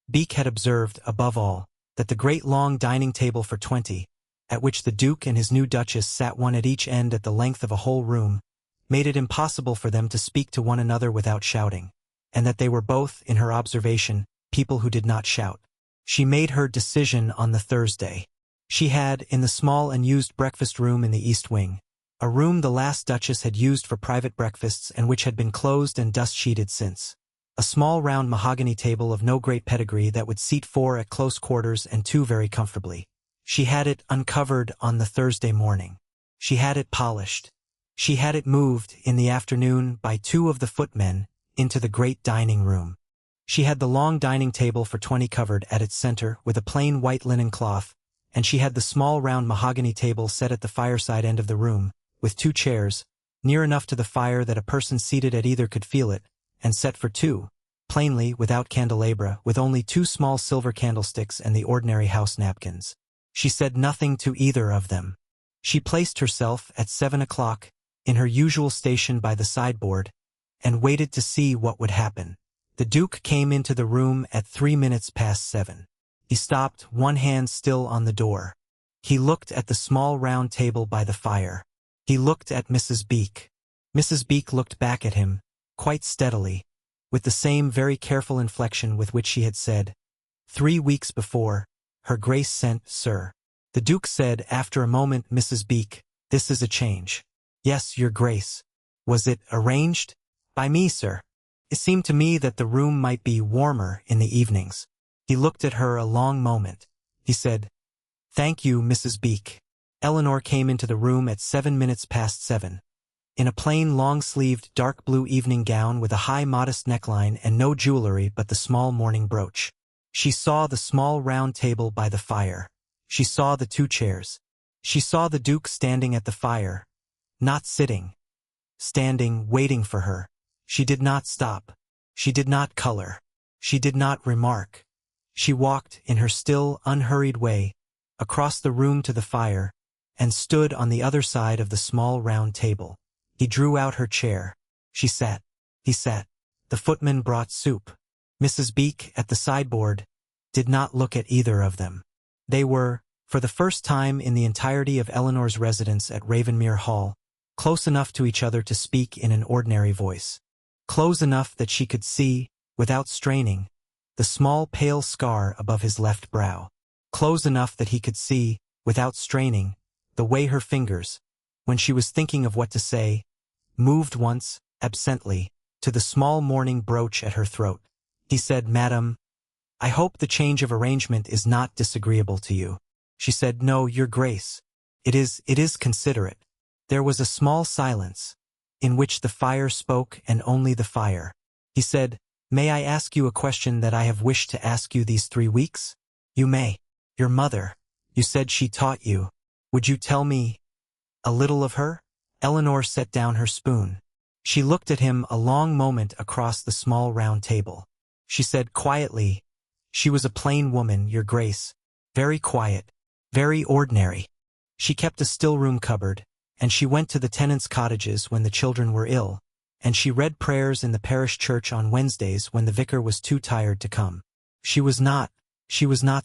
Beek had observed, above all, that the great long dining table for 20, at which the Duke and his new Duchess sat one at each end at the length of a whole room, made it impossible for them to speak to one another without shouting, and that they were both, in her observation, people who did not shout. She made her decision on the Thursday. She had, in the small unused breakfast room in the east wing, a room the last Duchess had used for private breakfasts and which had been closed and dust-sheeted since, a small round mahogany table of no great pedigree that would seat 4 at close quarters and 2 very comfortably. She had it uncovered on the Thursday morning. She had it polished. She had it moved, in the afternoon, by 2 of the footmen, into the great dining room. She had the long dining table for 20 covered at its center with a plain white linen cloth, and she had the small round mahogany table set at the fireside end of the room, with 2 chairs, near enough to the fire that a person seated at either could feel it, and set for 2, plainly, without candelabra, with only 2 small silver candlesticks and the ordinary house napkins. She said nothing to either of them. She placed herself, at 7 o'clock, in her usual station by the sideboard, and waited to see what would happen. The Duke came into the room at 3 minutes past 7. He stopped, one hand still on the door. He looked at the small round table by the fire. He looked at Mrs. Beek. Mrs. Beek looked back at him, quite steadily, with the same very careful inflection with which she had said, 3 weeks before, "Her Grace sent, sir." The Duke said, after a moment, "Mrs. Beek, this is a change." "Yes, your Grace." "Was it arranged?" "By me, sir. It seemed to me that the room might be warmer in the evenings." He looked at her a long moment. He said, "Thank you, Mrs. Beek." Eleanor came into the room at 7 minutes past 7. In a plain long-sleeved dark blue evening gown with a high modest neckline and no jewelry but the small mourning brooch. She saw the small round table by the fire. She saw the 2 chairs. She saw the Duke standing at the fire, not sitting, standing, waiting for her. She did not stop. She did not color. She did not remark. She walked, in her still, unhurried way, across the room to the fire, and stood on the other side of the small round table. He drew out her chair. She sat. He sat. The footman brought soup. Mrs. Beek, at the sideboard, did not look at either of them. They were, for the first time in the entirety of Eleanor's residence at Ravenmere Hall, close enough to each other to speak in an ordinary voice. Close enough that she could see, without straining, the small pale scar above his left brow. Close enough that he could see, without straining, the way her fingers, when she was thinking of what to say, moved once, absently, to the small mourning brooch at her throat. He said, "Madam, I hope the change of arrangement is not disagreeable to you." She said, "No, your Grace. It is considerate." There was a small silence, in which the fire spoke and only the fire. He said, "May I ask you a question that I have wished to ask you these 3 weeks?" "You may." "Your mother, you said she taught you. Would you tell me a little of her?" Eleanor set down her spoon. She looked at him a long moment across the small round table. She said quietly, "She was a plain woman, Your Grace. Very quiet. Very ordinary. She kept a still-room cupboard, and she went to the tenants' cottages when the children were ill, and she read prayers in the parish church on Wednesdays when the vicar was too tired to come. She was not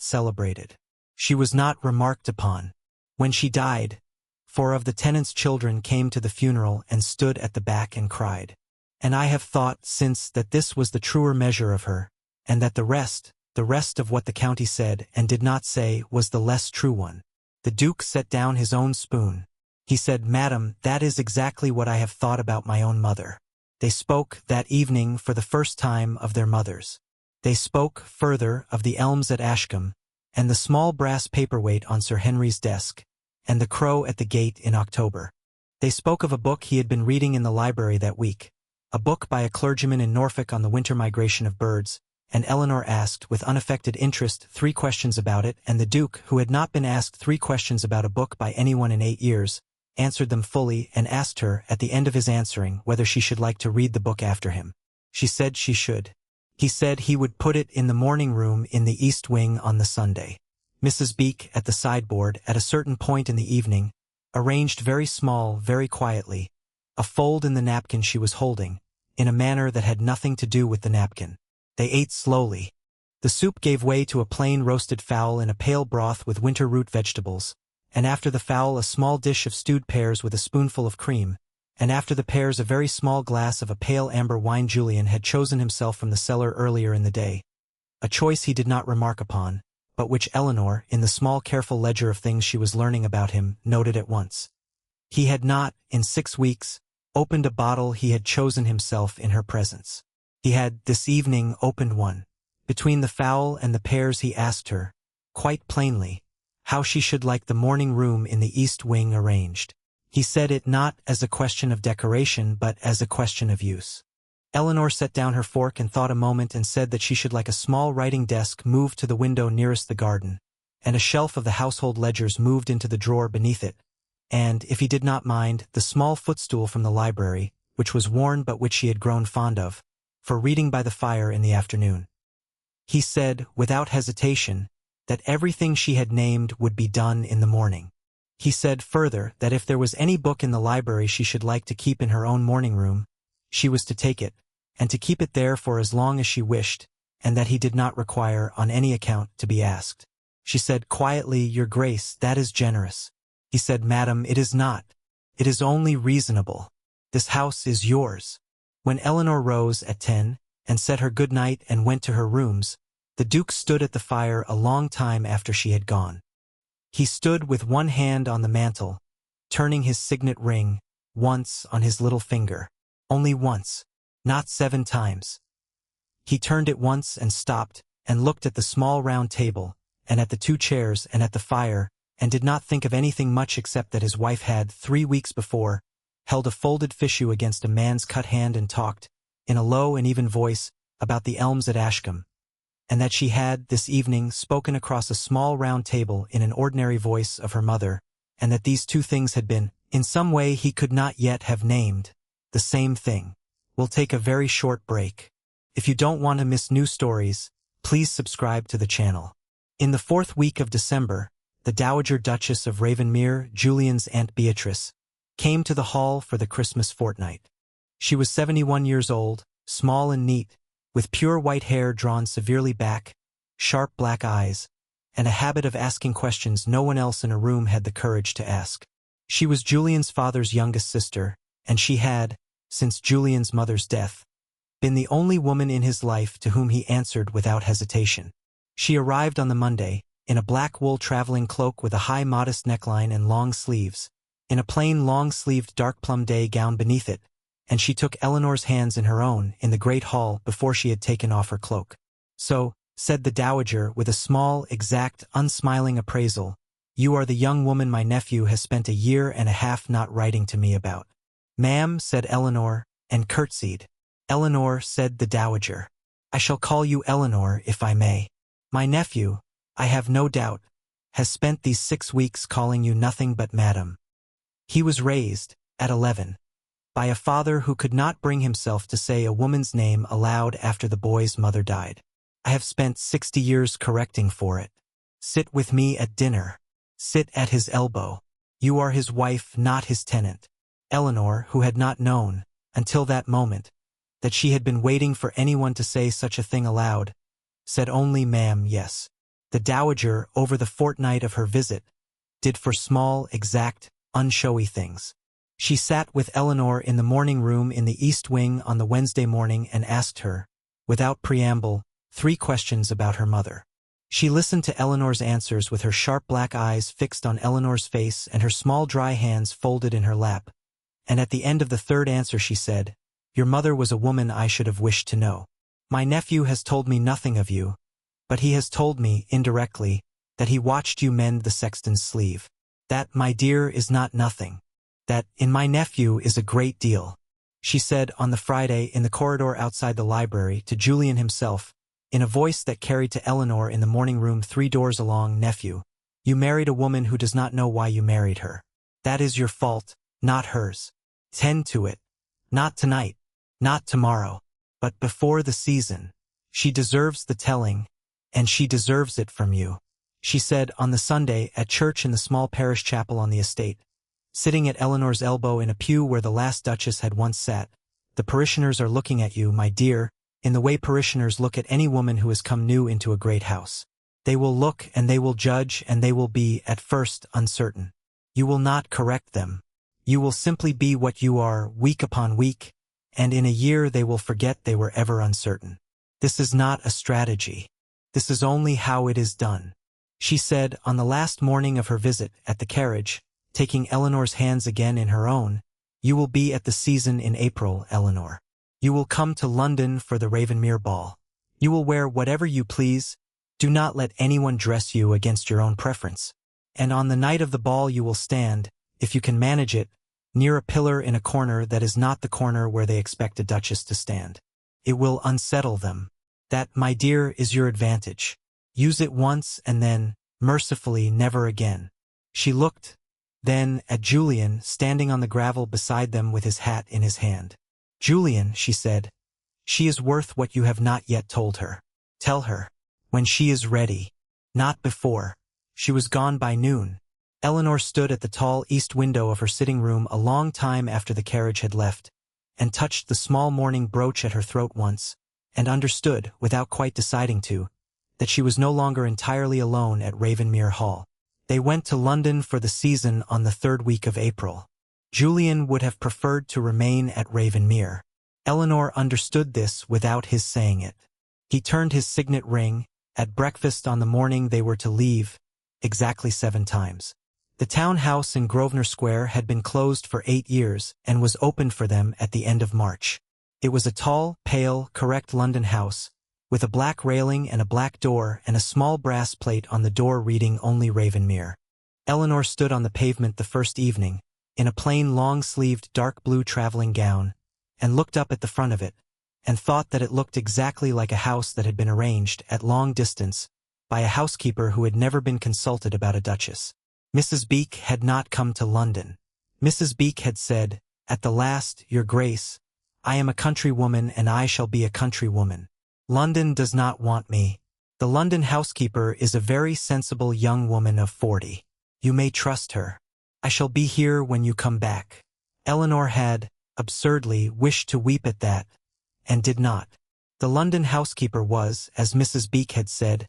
celebrated. She was not remarked upon. When she died, 4 of the tenants' children came to the funeral and stood at the back and cried. And I have thought since that this was the truer measure of her, and that the rest of what the county said and did not say was the less true one." The Duke set down his own spoon. He said, "Madam, that is exactly what I have thought about my own mother." They spoke that evening for the first time of their mothers. They spoke, further, of the elms at Ashcombe, and the small brass paperweight on Sir Henry's desk, and the crow at the gate in October. They spoke of a book he had been reading in the library that week, a book by a clergyman in Norfolk on the winter migration of birds, and Eleanor asked with unaffected interest 3 questions about it, and the Duke, who had not been asked 3 questions about a book by anyone in 8 years, answered them fully and asked her, at the end of his answering, whether she should like to read the book after him. She said she should. He said he would put it in the morning room in the east wing on the Sunday. Mrs. Beek, at the sideboard, at a certain point in the evening, arranged very small, very quietly, a fold in the napkin she was holding, in a manner that had nothing to do with the napkin. They ate slowly. The soup gave way to a plain roasted fowl in a pale broth with winter root vegetables, and after the fowl a small dish of stewed pears with a spoonful of cream, and after the pears a very small glass of a pale amber wine Julian had chosen himself from the cellar earlier in the day, a choice he did not remark upon, but which Eleanor, in the small careful ledger of things she was learning about him, noted at once. He had not, in 6 weeks, opened a bottle he had chosen himself in her presence. He had, this evening, opened one. Between the fowl and the pears he asked her, quite plainly, how she should like the morning room in the east wing arranged. He said it not as a question of decoration but as a question of use. Eleanor set down her fork and thought a moment and said that she should like a small writing desk moved to the window nearest the garden, and a shelf of the household ledgers moved into the drawer beneath it, and, if he did not mind, the small footstool from the library, which was worn but which she had grown fond of, for reading by the fire in the afternoon. He said, without hesitation, that everything she had named would be done in the morning. He said further that if there was any book in the library she should like to keep in her own morning room, she was to take it, and to keep it there for as long as she wished, and that he did not require, on any account, to be asked. She said quietly, "Your Grace, that is generous." He said, "Madam, it is not. It is only reasonable. This house is yours." When Eleanor rose at 10, and said her good night and went to her rooms, the Duke stood at the fire a long time after she had gone. He stood with one hand on the mantel, turning his signet ring, once on his little finger. Only once, not 7 times. He turned it once and stopped, and looked at the small round table, and at the 2 chairs, and at the fire, and did not think of anything much except that his wife had, 3 weeks before, held a folded fichu against a man's cut hand and talked, in a low and even voice, about the elms at Ashcombe, and that she had, this evening, spoken across a small round table in an ordinary voice of her mother, and that these 2 things had been, in some way he could not yet have named, the same thing. We'll take a very short break. If you don't want to miss new stories, please subscribe to the channel. In the 4th week of December, the Dowager Duchess of Ravenmere, Julian's Aunt Beatrice, came to the hall for the Christmas fortnight. She was 71 years old, small and neat, with pure white hair drawn severely back, sharp black eyes, and a habit of asking questions no one else in a room had the courage to ask. She was Julian's father's youngest sister, and she had, since Julian's mother's death, been the only woman in his life to whom he answered without hesitation. She arrived on the Monday, in a black wool traveling cloak with a high modest neckline and long sleeves, in a plain long-sleeved dark plum day gown beneath it, and she took Eleanor's hands in her own in the great hall before she had taken off her cloak. "So," said the Dowager with a small, exact, unsmiling appraisal, You are the young woman my nephew has spent a year and a half not writing to me about." "Ma'am," said Eleanor, and curtsied. "Eleanor," said the dowager. "I shall call you Eleanor, if I may. My nephew, I have no doubt, has spent these 6 weeks calling you nothing but madam. He was raised, at 11, by a father who could not bring himself to say a woman's name aloud after the boy's mother died. I have spent 60 years correcting for it. Sit with me at dinner. Sit at his elbow. You are his wife, not his tenant." Eleanor, who had not known, until that moment, that she had been waiting for anyone to say such a thing aloud, said only "Ma'am, yes." The dowager, over the fortnight of her visit, did for small, exact, unshowy things. She sat with Eleanor in the morning room in the East Wing on the Wednesday morning and asked her, without preamble, 3 questions about her mother. She listened to Eleanor's answers with her sharp black eyes fixed on Eleanor's face and her small dry hands folded in her lap, and at the end of the 3rd answer she said, "Your mother was a woman I should have wished to know. My nephew has told me nothing of you, but he has told me, indirectly, that he watched you mend the sexton's sleeve. That, my dear, is not nothing. That, in my nephew, is a great deal," she said on the Friday in the corridor outside the library to Julian himself, in a voice that carried to Eleanor in the morning room 3 doors along. "Nephew, you married a woman who does not know why you married her. That is your fault, not hers. Tend to it. Not tonight, not tomorrow, but before the season. She deserves the telling, and she deserves it from you," she said on the Sunday at church in the small parish chapel on the estate. Sitting at Eleanor's elbow in a pew where the last duchess had once sat. "The parishioners are looking at you, my dear, in the way parishioners look at any woman who has come new into a great house. They will look and they will judge and they will be, at first, uncertain. You will not correct them. You will simply be what you are, week upon week, and in a year they will forget they were ever uncertain. This is not a strategy. This is only how it is done," she said on the last morning of her visit at the carriage, taking Eleanor's hands again in her own. "You will be at the season in April, Eleanor. You will come to London for the Ravenmere ball. You will wear whatever you please. Do not let anyone dress you against your own preference. And on the night of the ball you will stand, if you can manage it, near a pillar in a corner that is not the corner where they expect a duchess to stand. It will unsettle them. That, my dear, is your advantage. Use it once and then, mercifully, never again." She looked, then, at Julian standing on the gravel beside them with his hat in his hand. "Julian," she said, "she is worth what you have not yet told her. Tell her, when she is ready. Not before." She was gone by noon. Eleanor stood at the tall east window of her sitting room a long time after the carriage had left, and touched the small mourning brooch at her throat once, and understood, without quite deciding to, that she was no longer entirely alone at Ravenmere Hall. They went to London for the season on the 3rd week of April. Julian would have preferred to remain at Ravenmere. Eleanor understood this without his saying it. He turned his signet ring, at breakfast on the morning they were to leave, exactly 7 times. The town house in Grosvenor Square had been closed for 8 years and was opened for them at the end of March. It was a tall, pale, correct London house, with a black railing and a black door and a small brass plate on the door reading only Ravenmere. Eleanor stood on the pavement the first evening, in a plain long-sleeved dark blue traveling gown, and looked up at the front of it, and thought that it looked exactly like a house that had been arranged, at long distance, by a housekeeper who had never been consulted about a duchess. Mrs. Beek had not come to London. Mrs. Beek had said, "At the last, Your Grace, I am a countrywoman and I shall be a countrywoman. London does not want me. The London housekeeper is a very sensible young woman of 40. You may trust her. I shall be here when you come back." Eleanor had, absurdly, wished to weep at that, and did not. The London housekeeper was, as Mrs. Beek had said,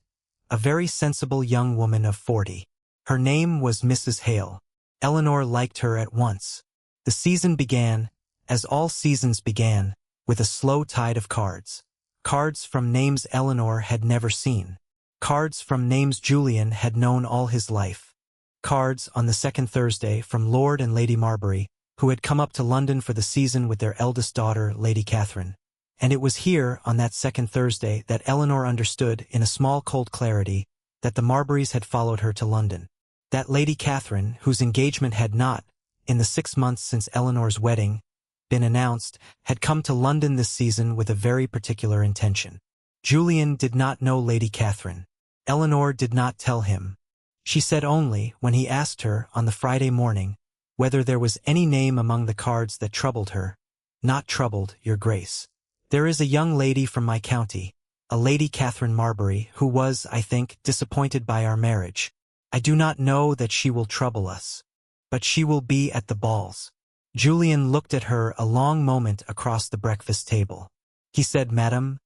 a very sensible young woman of 40. Her name was Mrs. Hale. Eleanor liked her at once. The season began, as all seasons began, with a slow tide of cards. Cards from names Eleanor had never seen. Cards from names Julian had known all his life. Cards, on the 2nd Thursday, from Lord and Lady Marbury, who had come up to London for the season with their eldest daughter, Lady Catherine. And it was here, on that 2nd Thursday, that Eleanor understood, in a small cold clarity, that the Marburys had followed her to London. that Lady Catherine, whose engagement had not, in the 6 months since Eleanor's wedding, been announced, had come to London this season with a very particular intention. Julian did not know Lady Catherine. Eleanor did not tell him. She said only, when he asked her, on the Friday morning, whether there was any name among the cards that troubled her. Not troubled, your grace. There is a young lady from my county, a Lady Catherine Marbury, who was, I think, disappointed by our marriage. I do not know that she will trouble us. But she will be at the balls. Julian looked at her a long moment across the breakfast table. He said, Madam,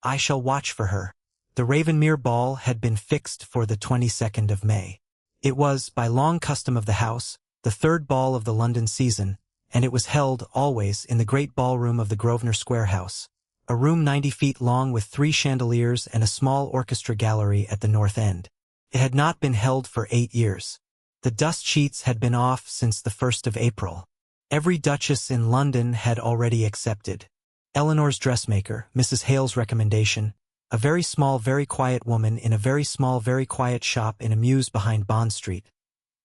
I shall watch for her. The Ravenmere ball had been fixed for the 22nd of May. It was, by long custom of the house, the third ball of the London season, and it was held, always, in the great ballroom of the Grosvenor Square house, a room 90 feet long with 3 chandeliers and a small orchestra gallery at the north end. It had not been held for 8 years. The dust sheets had been off since the 1st of April. Every duchess in London had already accepted. Eleanor's dressmaker, Mrs. Hale's recommendation, a very small, very quiet woman in a very small, very quiet shop in a mews behind Bond Street,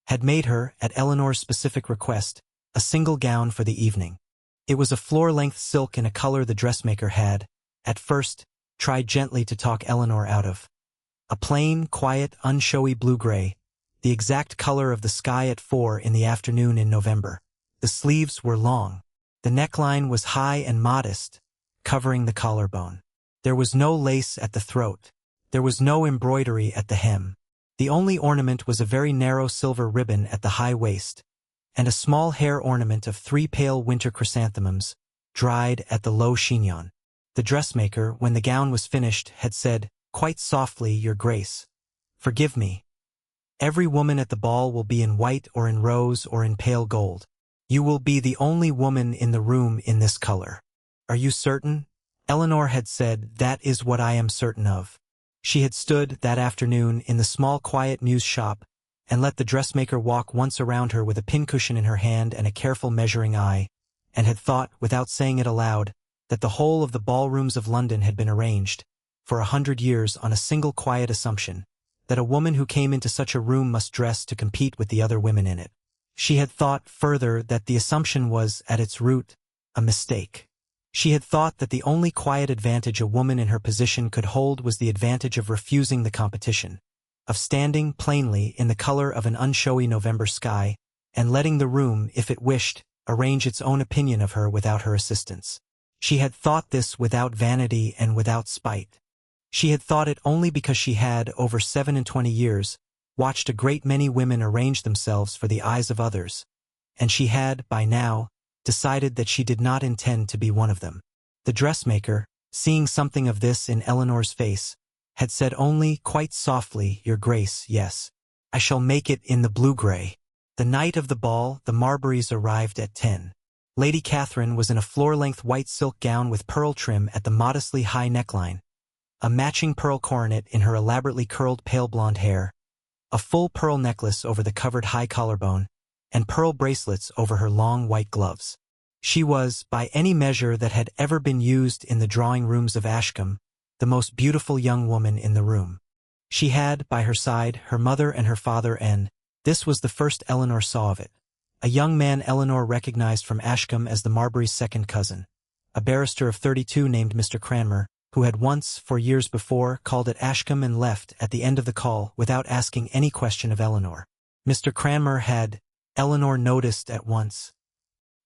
had made her, at Eleanor's specific request, a single gown for the evening. It was a floor-length silk in a color the dressmaker had, at first, tried gently to talk Eleanor out of. A plain, quiet, unshowy blue-gray, the exact color of the sky at 4 in the afternoon in November. The sleeves were long. The neckline was high and modest, covering the collarbone. There was no lace at the throat. There was no embroidery at the hem. The only ornament was a very narrow silver ribbon at the high waist, and a small hair ornament of 3 pale winter chrysanthemums, dried at the low chignon. The dressmaker, when the gown was finished, had said, quite softly, Your Grace, forgive me. Every woman at the ball will be in white or in rose or in pale gold. You will be the only woman in the room in this color. Are you certain? Eleanor had said, That is what I am certain of. She had stood, that afternoon, in the small quiet mews shop, and let the dressmaker walk once around her with a pincushion in her hand and a careful measuring eye, and had thought, without saying it aloud, that the whole of the ballrooms of London had been arranged, for 100 years, on a single quiet assumption, that a woman who came into such a room must dress to compete with the other women in it. She had thought, further, that the assumption was, at its root, a mistake. She had thought that the only quiet advantage a woman in her position could hold was the advantage of refusing the competition, of standing, plainly, in the color of an unshowy November sky, and letting the room, if it wished, arrange its own opinion of her without her assistance. She had thought this without vanity and without spite. She had thought it only because she had, over 27 years, watched a great many women arrange themselves for the eyes of others, and she had, by now, decided that she did not intend to be one of them. The dressmaker, seeing something of this in Eleanor's face, had said only, quite softly, Your Grace, yes. I shall make it in the blue-gray. The night of the ball, the Marburys arrived at 10. Lady Catherine was in a floor-length white silk gown with pearl trim at the modestly high neckline, a matching pearl coronet in her elaborately curled pale blonde hair, a full pearl necklace over the covered high collarbone, and pearl bracelets over her long white gloves. She was, by any measure that had ever been used in the drawing-rooms of Ashcombe, the most beautiful young woman in the room. She had, by her side, her mother and her father, and this was the first Eleanor saw of it, a young man Eleanor recognized from Ashcombe as the Marburys' second cousin, a barrister of 32 named Mr. Cranmer, who had once, 4 years before, called at Ashcombe and left, at the end of the call, without asking any question of Eleanor. Mr. Cranmer had, Eleanor noticed at once,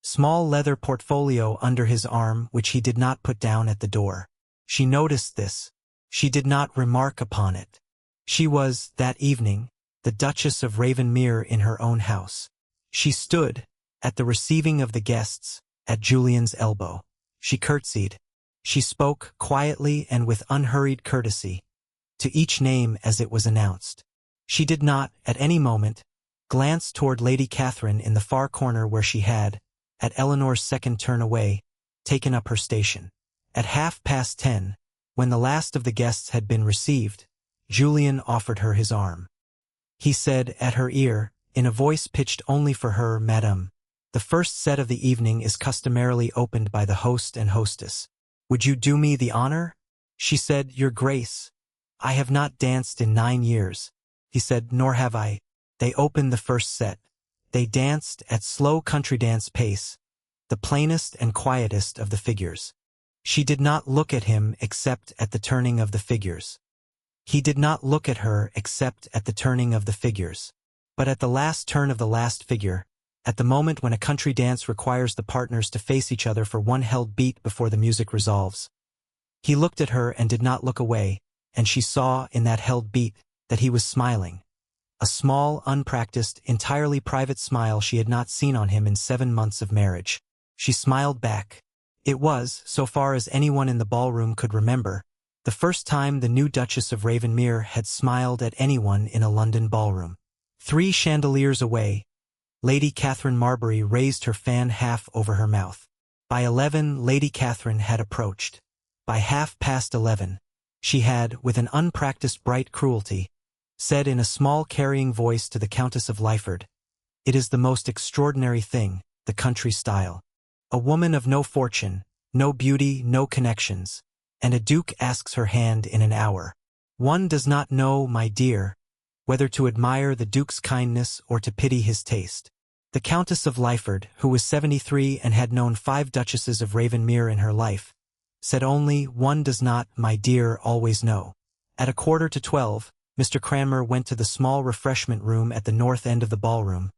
small leather portfolio under his arm which he did not put down at the door. She noticed this. She did not remark upon it. She was, that evening, the Duchess of Ravenmere in her own house. She stood, at the receiving of the guests, at Julian's elbow. She curtsied. She spoke quietly and with unhurried courtesy, to each name as it was announced. She did not, at any moment, glance toward Lady Catherine in the far corner where she had, at Eleanor's second turn away, taken up her station. At 10:30, when the last of the guests had been received, Julian offered her his arm. He said, at her ear, in a voice pitched only for her, Madame, the first set of the evening is customarily opened by the host and hostess. Would you do me the honor? She said, Your Grace, I have not danced in 9 years. He said, Nor have I. They opened the first set. They danced at slow country dance pace, the plainest and quietest of the figures. She did not look at him except at the turning of the figures. He did not look at her except at the turning of the figures. But at the last turn of the last figure, at the moment when a country dance requires the partners to face each other for one held beat before the music resolves, he looked at her and did not look away, and she saw in that held beat that he was smiling. A small, unpracticed, entirely private smile she had not seen on him in 7 months of marriage. She smiled back. It was, so far as anyone in the ballroom could remember, the first time the new Duchess of Ravenmere had smiled at anyone in a London ballroom. 3 chandeliers away, Lady Catherine Marbury raised her fan half over her mouth. By 11, Lady Catherine had approached. By 11:30, she had, with an unpracticed bright cruelty, said in a small carrying voice to the Countess of Lyford, "It is the most extraordinary thing, the country style. A woman of no fortune, no beauty, no connections, and a duke asks her hand in an hour. One does not know, my dear, whether to admire the duke's kindness or to pity his taste." The Countess of Lyford, who was 73 and had known 5 Duchesses of Ravenmere in her life, said only, "One does not, my dear, always know." At 11:45, Mr. Cranmer went to the small refreshment room at the north end of the ballroom,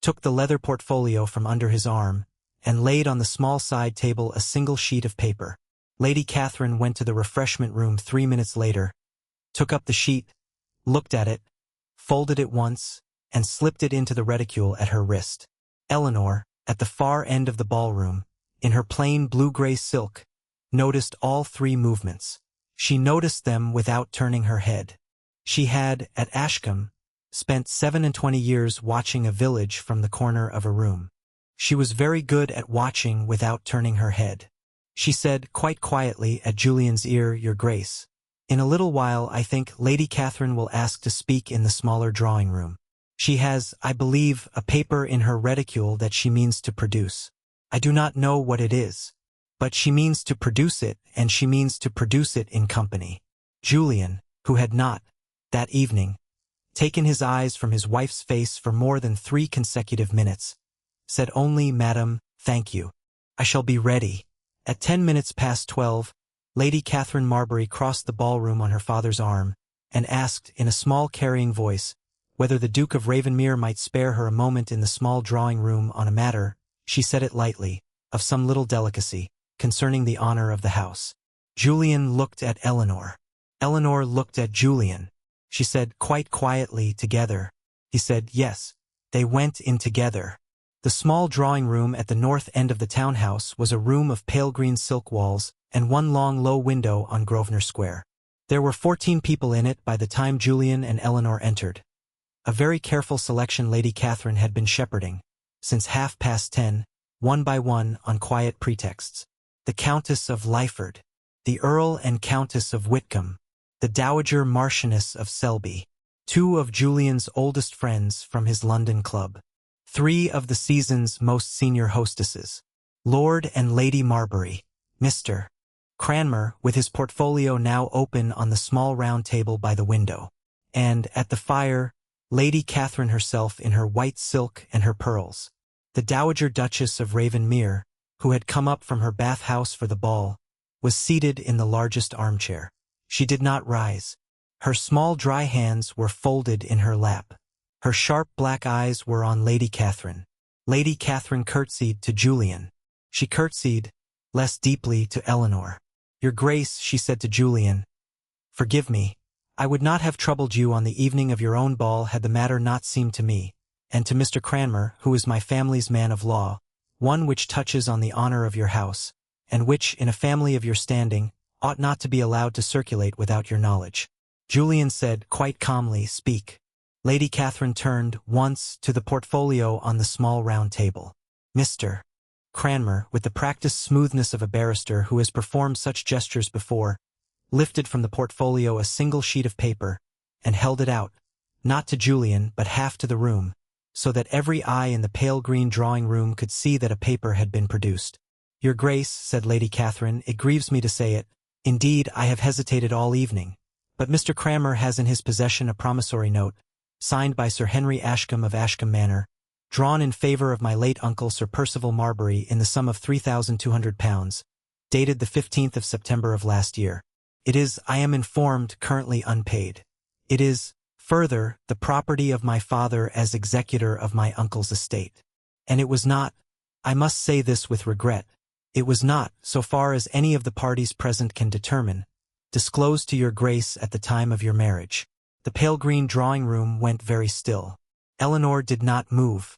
took the leather portfolio from under his arm, and laid on the small side table a single sheet of paper. Lady Catherine went to the refreshment room 3 minutes later, took up the sheet, looked at it, folded it once, and slipped it into the reticule at her wrist. Eleanor, at the far end of the ballroom, in her plain blue-gray silk, noticed all 3 movements. She noticed them without turning her head. She had, at Ashcombe, spent 27 years watching a village from the corner of a room. She was very good at watching without turning her head. She said quite quietly at Julian's ear, "Your Grace, in a little while I think Lady Catherine will ask to speak in the smaller drawing-room. She has, I believe, a paper in her reticule that she means to produce. I do not know what it is, but she means to produce it, and she means to produce it in company." Julian, who had not, that evening, taken his eyes from his wife's face for more than 3 consecutive minutes, said only, "Madam, thank you. I shall be ready." At 12:10, Lady Catherine Marbury crossed the ballroom on her father's arm, and asked, in a small carrying voice, whether the Duke of Ravenmere might spare her a moment in the small drawing-room on a matter, she said it lightly, of some little delicacy, concerning the honor of the house. Julian looked at Eleanor. Eleanor looked at Julian. She said quite quietly, "Together." He said yes. They went in together. The small drawing-room at the north end of the townhouse was a room of pale green silk walls and 1 long low window on Grosvenor Square. There were 14 people in it by the time Julian and Eleanor entered. A very careful selection Lady Catherine had been shepherding, since 10:30, one by one, on quiet pretexts. The Countess of Lyford, the Earl and Countess of Whitcomb, the Dowager Marchioness of Selby, 2 of Julian's oldest friends from his London club, 3 of the season's most senior hostesses, Lord and Lady Marbury, Mr. Cranmer, with his portfolio now open on the small round table by the window, and, at the fire, Lady Catherine herself in her white silk and her pearls. The Dowager Duchess of Ravenmere, who had come up from her bath house for the ball, was seated in the largest armchair. She did not rise. Her small dry hands were folded in her lap. Her sharp black eyes were on Lady Catherine. Lady Catherine curtsied to Julian. She curtsied, less deeply, to Eleanor. "Your Grace," she said to Julian, "forgive me. I would not have troubled you on the evening of your own ball had the matter not seemed to me, and to Mr. Cranmer, who is my family's man of law, one which touches on the honor of your house, and which, in a family of your standing, ought not to be allowed to circulate without your knowledge." Julian said quite calmly, "Speak." Lady Catherine turned, once, to the portfolio on the small round table. Mr. Cranmer, with the practiced smoothness of a barrister who has performed such gestures before, lifted from the portfolio a single sheet of paper, and held it out, not to Julian but half to the room, so that every eye in the pale green drawing-room could see that a paper had been produced. "Your Grace," said Lady Catherine, "it grieves me to say it. Indeed, I have hesitated all evening, but Mr. Cranmer has in his possession a promissory note, signed by Sir Henry Ashcombe of Ashcombe Manor, drawn in favour of my late uncle Sir Percival Marbury in the sum of £3,200, dated the 15th of September of last year. It is, I am informed, currently unpaid. It is, further, the property of my father as executor of my uncle's estate. And it was not, I must say this with regret, it was not, so far as any of the parties present can determine, disclosed to your grace at the time of your marriage. The pale green drawing-room went very still. Eleanor did not move.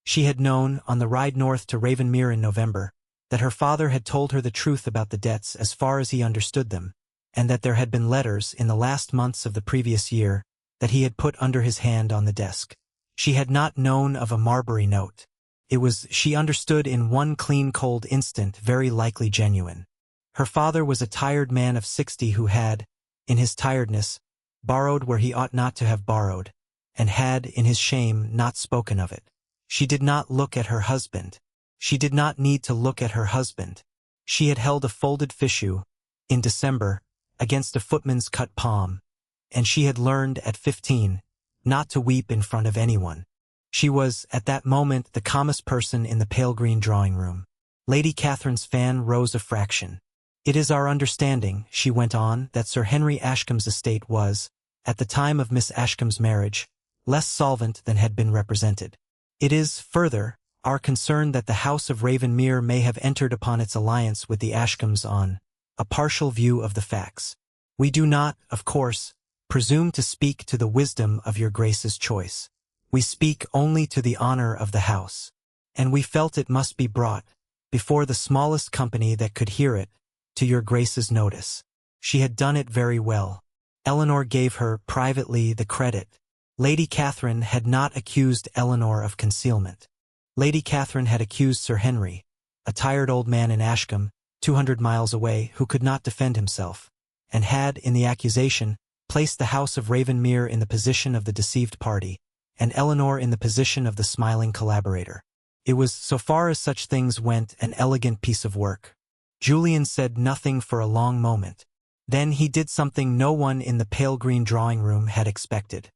She had known, on the ride north to Ravenmere in November, that her father had told her the truth about the debts as far as he understood them, and that there had been letters in the last months of the previous year that he had put under his hand on the desk. She had not known of a Marbury note. It was, she understood in one clean cold instant, very likely genuine. Her father was a tired man of 60 who had, in his tiredness, borrowed where he ought not to have borrowed, and had, in his shame, not spoken of it. She did not look at her husband. She did not need to look at her husband. She had held a folded fichu, in December, against a footman's cut palm, and she had learned at 15 not to weep in front of anyone. She was, at that moment, the calmest person in the pale green drawing-room. Lady Catherine's fan rose a fraction. It is our understanding, she went on, that Sir Henry Ashcombe's estate was, at the time of Miss Ashcombe's marriage, less solvent than had been represented. It is, further, our concern that the house of Ravenmere may have entered upon its alliance with the Ashcombes on a partial view of the facts. We do not, of course, presume to speak to the wisdom of your Grace's choice. We speak only to the honor of the house, and we felt it must be brought, before the smallest company that could hear it, to your Grace's notice. She had done it very well. Eleanor gave her, privately, the credit. Lady Catherine had not accused Eleanor of concealment. Lady Catherine had accused Sir Henry, a tired old man in Ashcombe, 200 miles away, who could not defend himself, and had, in the accusation, placed the house of Ravenmere in the position of the deceived party, and Eleanor in the position of the smiling collaborator. It was, so far as such things went, an elegant piece of work. Julian said nothing for a long moment. Then he did something no one in the pale green drawing-room had expected.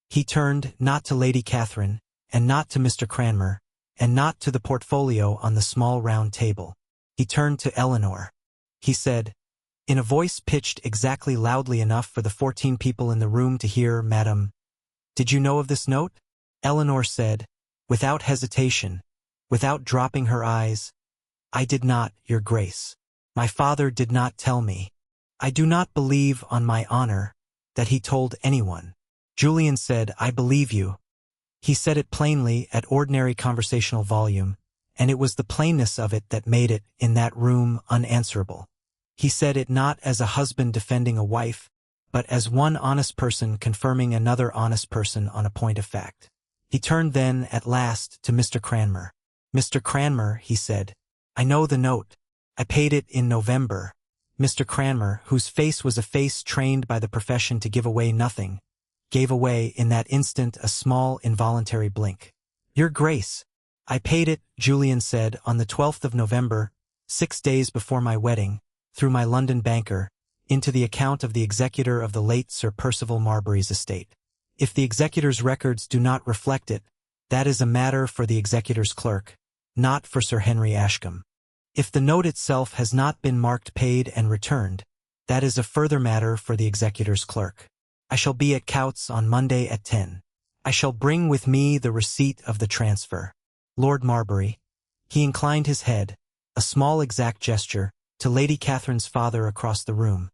He turned, not to Lady Catherine, and not to Mr. Cranmer, and not to the portfolio on the small round table. He turned to Eleanor. He said, in a voice pitched exactly loudly enough for the 14 people in the room to hear, "Madam, did you know of this note?" Eleanor said, without hesitation, without dropping her eyes, "I did not, your Grace. My father did not tell me. I do not believe, on my honor, that he told anyone." Julian said, "I believe you." He said it plainly, at ordinary conversational volume, and it was the plainness of it that made it, in that room, unanswerable. He said it not as a husband defending a wife, but as one honest person confirming another honest person on a point of fact. He turned then, at last, to Mr. Cranmer. "Mr. Cranmer," he said, "I know the note. I paid it in November." Mr. Cranmer, whose face was a face trained by the profession to give away nothing, gave away, in that instant, a small, involuntary blink. "Your Grace, I paid it," Julian said, "on the 12th of November, 6 days before my wedding, through my London banker, into the account of the executor of the late Sir Percival Marbury's estate. If the executor's records do not reflect it, that is a matter for the executor's clerk, not for Sir Henry Ashcombe. If the note itself has not been marked paid and returned, that is a further matter for the executor's clerk. I shall be at Coutts on Monday at 10. I shall bring with me the receipt of the transfer. Lord Marbury," he inclined his head, a small exact gesture, to Lady Catherine's father across the room,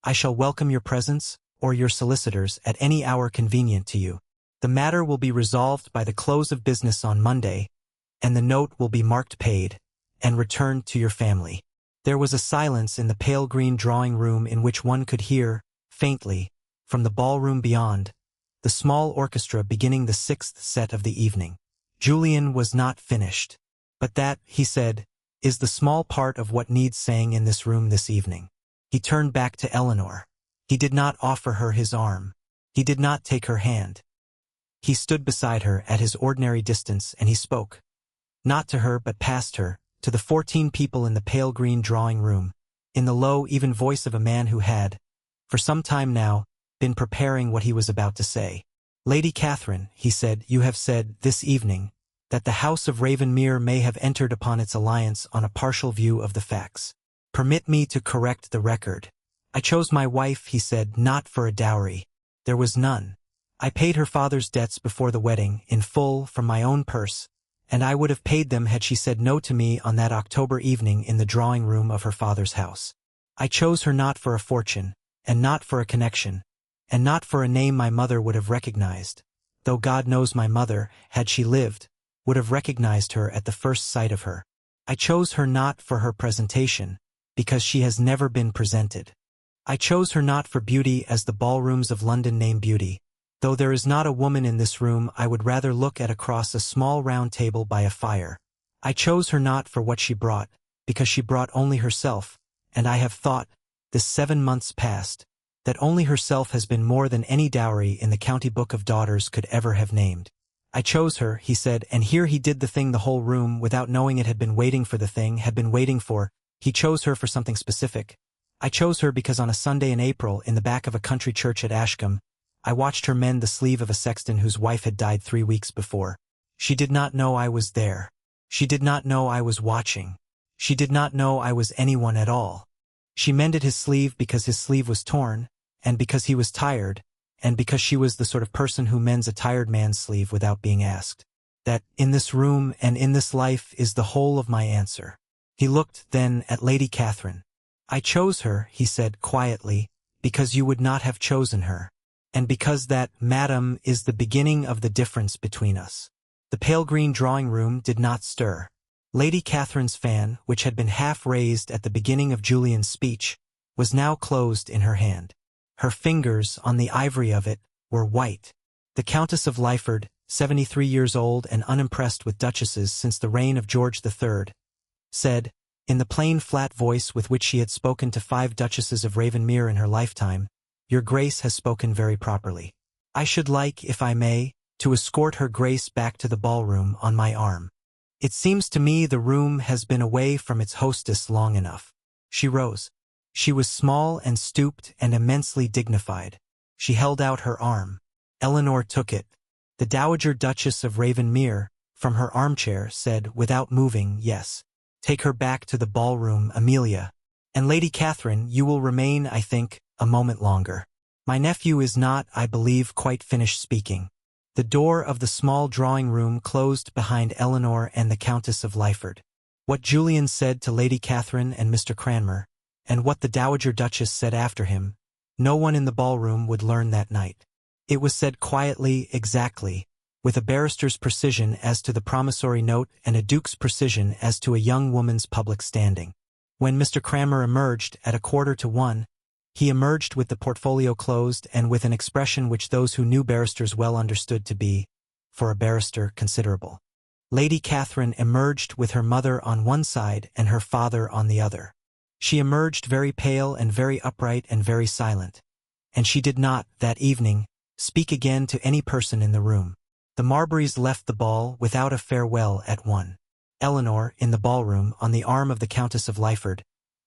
"I shall welcome your presence, or your solicitors, at any hour convenient to you. The matter will be resolved by the close of business on Monday, and the note will be marked paid, and returned to your family." There was a silence in the pale green drawing-room in which one could hear, faintly, from the ballroom beyond, the small orchestra beginning the 6th set of the evening. Julian was not finished. "But that," he said, "is the small part of what needs saying in this room this evening." He turned back to Eleanor. He did not offer her his arm. He did not take her hand. He stood beside her at his ordinary distance, and he spoke, not to her but past her, to the 14 people in the pale green drawing-room, in the low, even voice of a man who had, for some time now, been preparing what he was about to say. Lady Catherine, he said, you have said, this evening, that the House of Ravenmere may have entered upon its alliance on a partial view of the facts. Permit me to correct the record. I chose my wife, he said, not for a dowry. There was none. I paid her father's debts before the wedding, in full, from my own purse, and I would have paid them had she said no to me on that October evening in the drawing-room of her father's house. I chose her not for a fortune, and not for a connection, and not for a name my mother would have recognized, though God knows my mother, had she lived, would have recognized her at the first sight of her. I chose her not for her presentation, because she has never been presented. I chose her not for beauty as the ballrooms of London name beauty. Though there is not a woman in this room I would rather look at across a small round table by a fire. I chose her not for what she brought, because she brought only herself, and I have thought, this 7 months past, that only herself has been more than any dowry in the county book of daughters could ever have named. I chose her, he said, and here he did the thing the whole room, without knowing it, had been waiting for. The thing had been waiting for. He chose her for something specific. I chose her because on a Sunday in April, in the back of a country church at Ashcombe, I watched her mend the sleeve of a sexton whose wife had died 3 weeks before. She did not know I was there. She did not know I was watching. She did not know I was anyone at all. She mended his sleeve because his sleeve was torn, and because he was tired, and because she was the sort of person who mends a tired man's sleeve without being asked. That, in this room and in this life, is the whole of my answer. He looked, then, at Lady Catherine. I chose her, he said quietly, because you would not have chosen her. And because that, madam, is the beginning of the difference between us. The pale green drawing-room did not stir. Lady Catherine's fan, which had been half raised at the beginning of Julian's speech, was now closed in her hand. Her fingers, on the ivory of it, were white. The Countess of Lyford, 73 years old and unimpressed with duchesses since the reign of George III, said, in the plain flat voice with which she had spoken to 5 duchesses of Ravenmere in her lifetime, Your Grace has spoken very properly. I should like, if I may, to escort her Grace back to the ballroom on my arm. It seems to me the room has been away from its hostess long enough. She rose. She was small and stooped and immensely dignified. She held out her arm. Eleanor took it. The Dowager Duchess of Ravenmere, from her armchair, said, without moving, yes. Take her back to the ballroom, Amelia. And Lady Catherine, you will remain, I think, a moment longer. My nephew is not, I believe, quite finished speaking. The door of the small drawing-room closed behind Eleanor and the Countess of Lyford. What Julian said to Lady Catherine and Mr. Cranmer, and what the Dowager Duchess said after him, no one in the ballroom would learn that night. It was said quietly, exactly, with a barrister's precision as to the promissory note and a duke's precision as to a young woman's public standing. When Mr. Cranmer emerged at 1:45, he emerged with the portfolio closed and with an expression which those who knew barristers well understood to be, for a barrister, considerable. Lady Catherine emerged with her mother on one side and her father on the other. She emerged very pale and very upright and very silent, and she did not, that evening, speak again to any person in the room. The Marburys left the ball without a farewell at 1. Eleanor, in the ballroom, on the arm of the Countess of Lyford,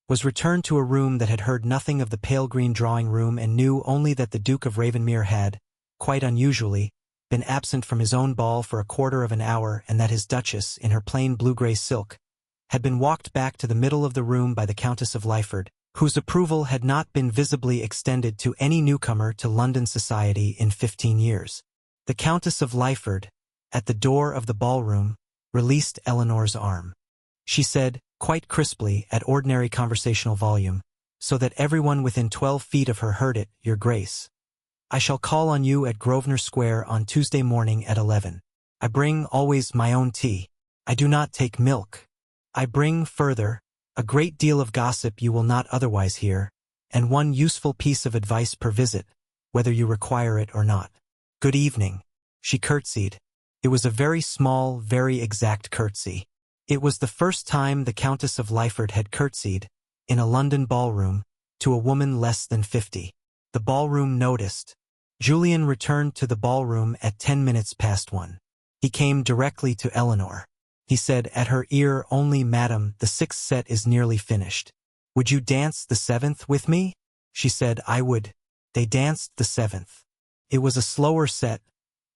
was returned to a room that had heard nothing of the pale green drawing-room and knew only that the Duke of Ravenmere had, quite unusually, been absent from his own ball for 1/4 of an hour, and that his Duchess, in her plain blue-grey silk, had been walked back to the middle of the room by the Countess of Lyford, whose approval had not been visibly extended to any newcomer to London society in 15 years. The Countess of Lyford, at the door of the ballroom, released Eleanor's arm. She said, quite crisply, at ordinary conversational volume, so that everyone within 12 feet of her heard it, Your Grace, I shall call on you at Grosvenor Square on Tuesday morning at 11. I bring always my own tea. I do not take milk. I bring, further, a great deal of gossip you will not otherwise hear, and one useful piece of advice per visit, whether you require it or not. Good evening. She curtsied. It was a very small, very exact curtsy. It was the first time the Countess of Lyford had curtsied, in a London ballroom, to a woman less than 50. The ballroom noticed. Julian returned to the ballroom at 10 minutes past 1. He came directly to Eleanor. He said at her ear only, Madam, the 6th set is nearly finished. Would you dance the 7th with me? She said, I would. They danced the 7th. It was a slower set,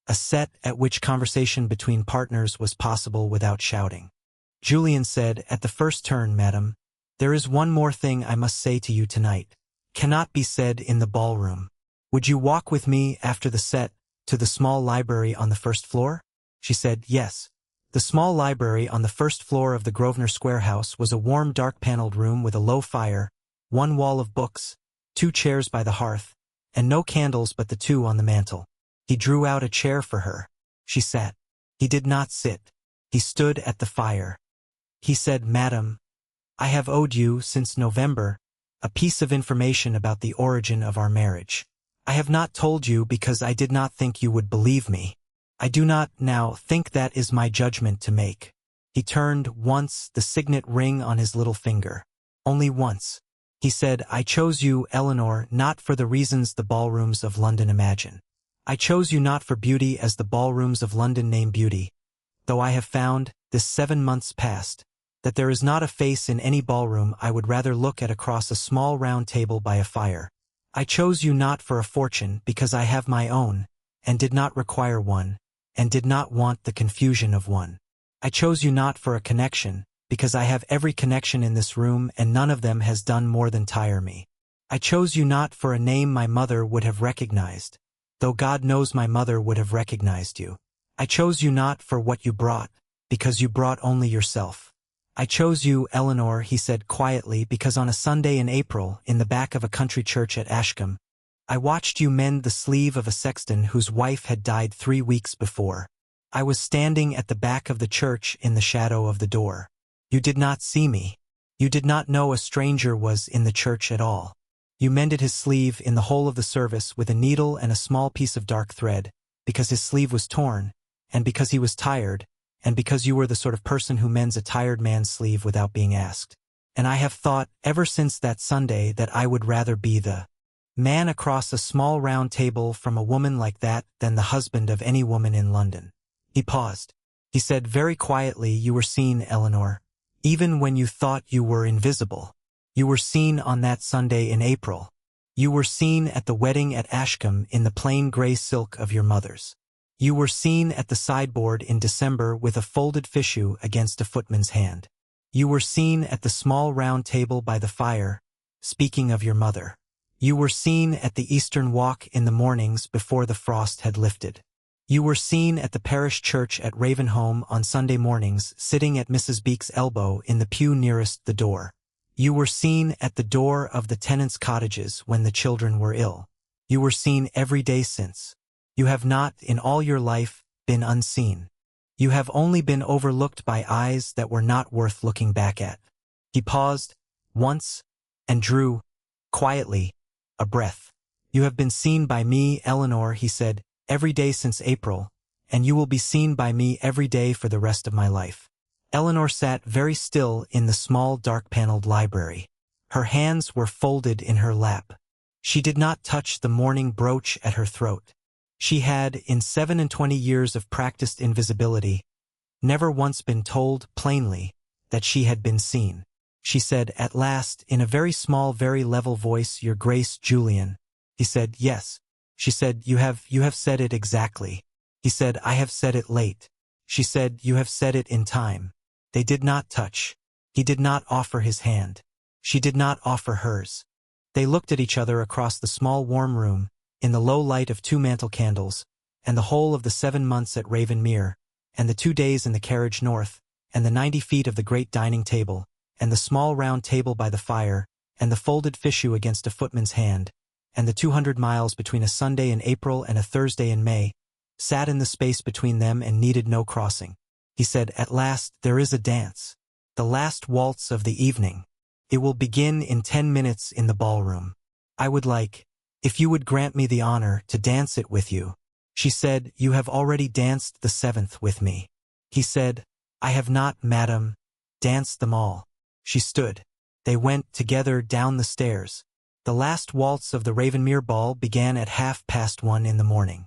a set at which conversation between partners was possible without shouting. Julian said, "At the first turn, madam, there is one more thing I must say to you tonight. Cannot be said in the ballroom. Would you walk with me after the set to the small library on the first floor?" She said, "Yes." The small library on the first floor of the Grosvenor Square house was a warm dark-paneled room with a low fire, one wall of books, 2 chairs by the hearth, and no candles but the 2 on the mantel. He drew out a chair for her. She sat. He did not sit. He stood at the fire. He said, "Madam, I have owed you, since November, a piece of information about the origin of our marriage. I have not told you because I did not think you would believe me. I do not now think that is my judgment to make." He turned once the signet ring on his little finger. Only once. He said, "I chose you, Eleanor, not for the reasons the ballrooms of London imagine. I chose you not for beauty as the ballrooms of London name beauty, though I have found, this 7 months past, that there is not a face in any ballroom I would rather look at across a small round table by a fire. I chose you not for a fortune because I have my own, and did not require one, and did not want the confusion of one. I chose you not for a connection, because I have every connection in this room and none of them has done more than tire me. I chose you not for a name my mother would have recognized, though God knows my mother would have recognized you. I chose you not for what you brought, because you brought only yourself. I chose you, Eleanor," he said quietly, "because on a Sunday in April, in the back of a country church at Ashcombe, I watched you mend the sleeve of a sexton whose wife had died 3 weeks before. I was standing at the back of the church in the shadow of the door. You did not see me. You did not know a stranger was in the church at all. You mended his sleeve in the whole of the service with a needle and a small piece of dark thread, because his sleeve was torn, and because he was tired, and because you were the sort of person who mends a tired man's sleeve without being asked. And I have thought, ever since that Sunday, that I would rather be the man across a small round table from a woman like that than the husband of any woman in London." He paused. He said very quietly, "You were seen, Eleanor, even when you thought you were invisible. You were seen on that Sunday in April. You were seen at the wedding at Ashcombe in the plain grey silk of your mother's. You were seen at the sideboard in December with a folded fichu against a footman's hand. You were seen at the small round table by the fire, speaking of your mother. You were seen at the Eastern walk in the mornings before the frost had lifted. You were seen at the parish church at Ravenholme on Sunday mornings, sitting at Mrs. Beek's elbow in the pew nearest the door. You were seen at the door of the tenants' cottages when the children were ill. You were seen every day since. You have not, in all your life, been unseen. You have only been overlooked by eyes that were not worth looking back at." He paused, once, and drew, quietly, a breath. "You have been seen by me, Eleanor," he said, "every day since April, and you will be seen by me every day for the rest of my life." Eleanor sat very still in the small dark-paneled library. Her hands were folded in her lap. She did not touch the mourning brooch at her throat. She had, in 27 years of practiced invisibility, never once been told, plainly, that she had been seen. She said, at last, in a very small, very level voice, "Your Grace, Julian." He said, "Yes." She said, You have said it exactly." He said, "I have said it late." She said, "You have said it in time." They did not touch. He did not offer his hand. She did not offer hers. They looked at each other across the small warm room, in the low light of 2 mantel candles, and the whole of the 7 months at Ravenmere, and the 2 days in the carriage north, and the 90 feet of the great dining table, and the small round table by the fire, and the folded fichu against a footman's hand, and the 200 miles between a Sunday in April and a Thursday in May, sat in the space between them and needed no crossing. He said, "At last there is a dance. The last waltz of the evening. It will begin in 10 minutes in the ballroom. I would like, if you would grant me the honor, to dance it with you." She said, "You have already danced the 7th with me." He said, "I have not, madam, danced them all." She stood. They went together down the stairs. The last waltz of the Ravenmere ball began at 1:30 in the morning.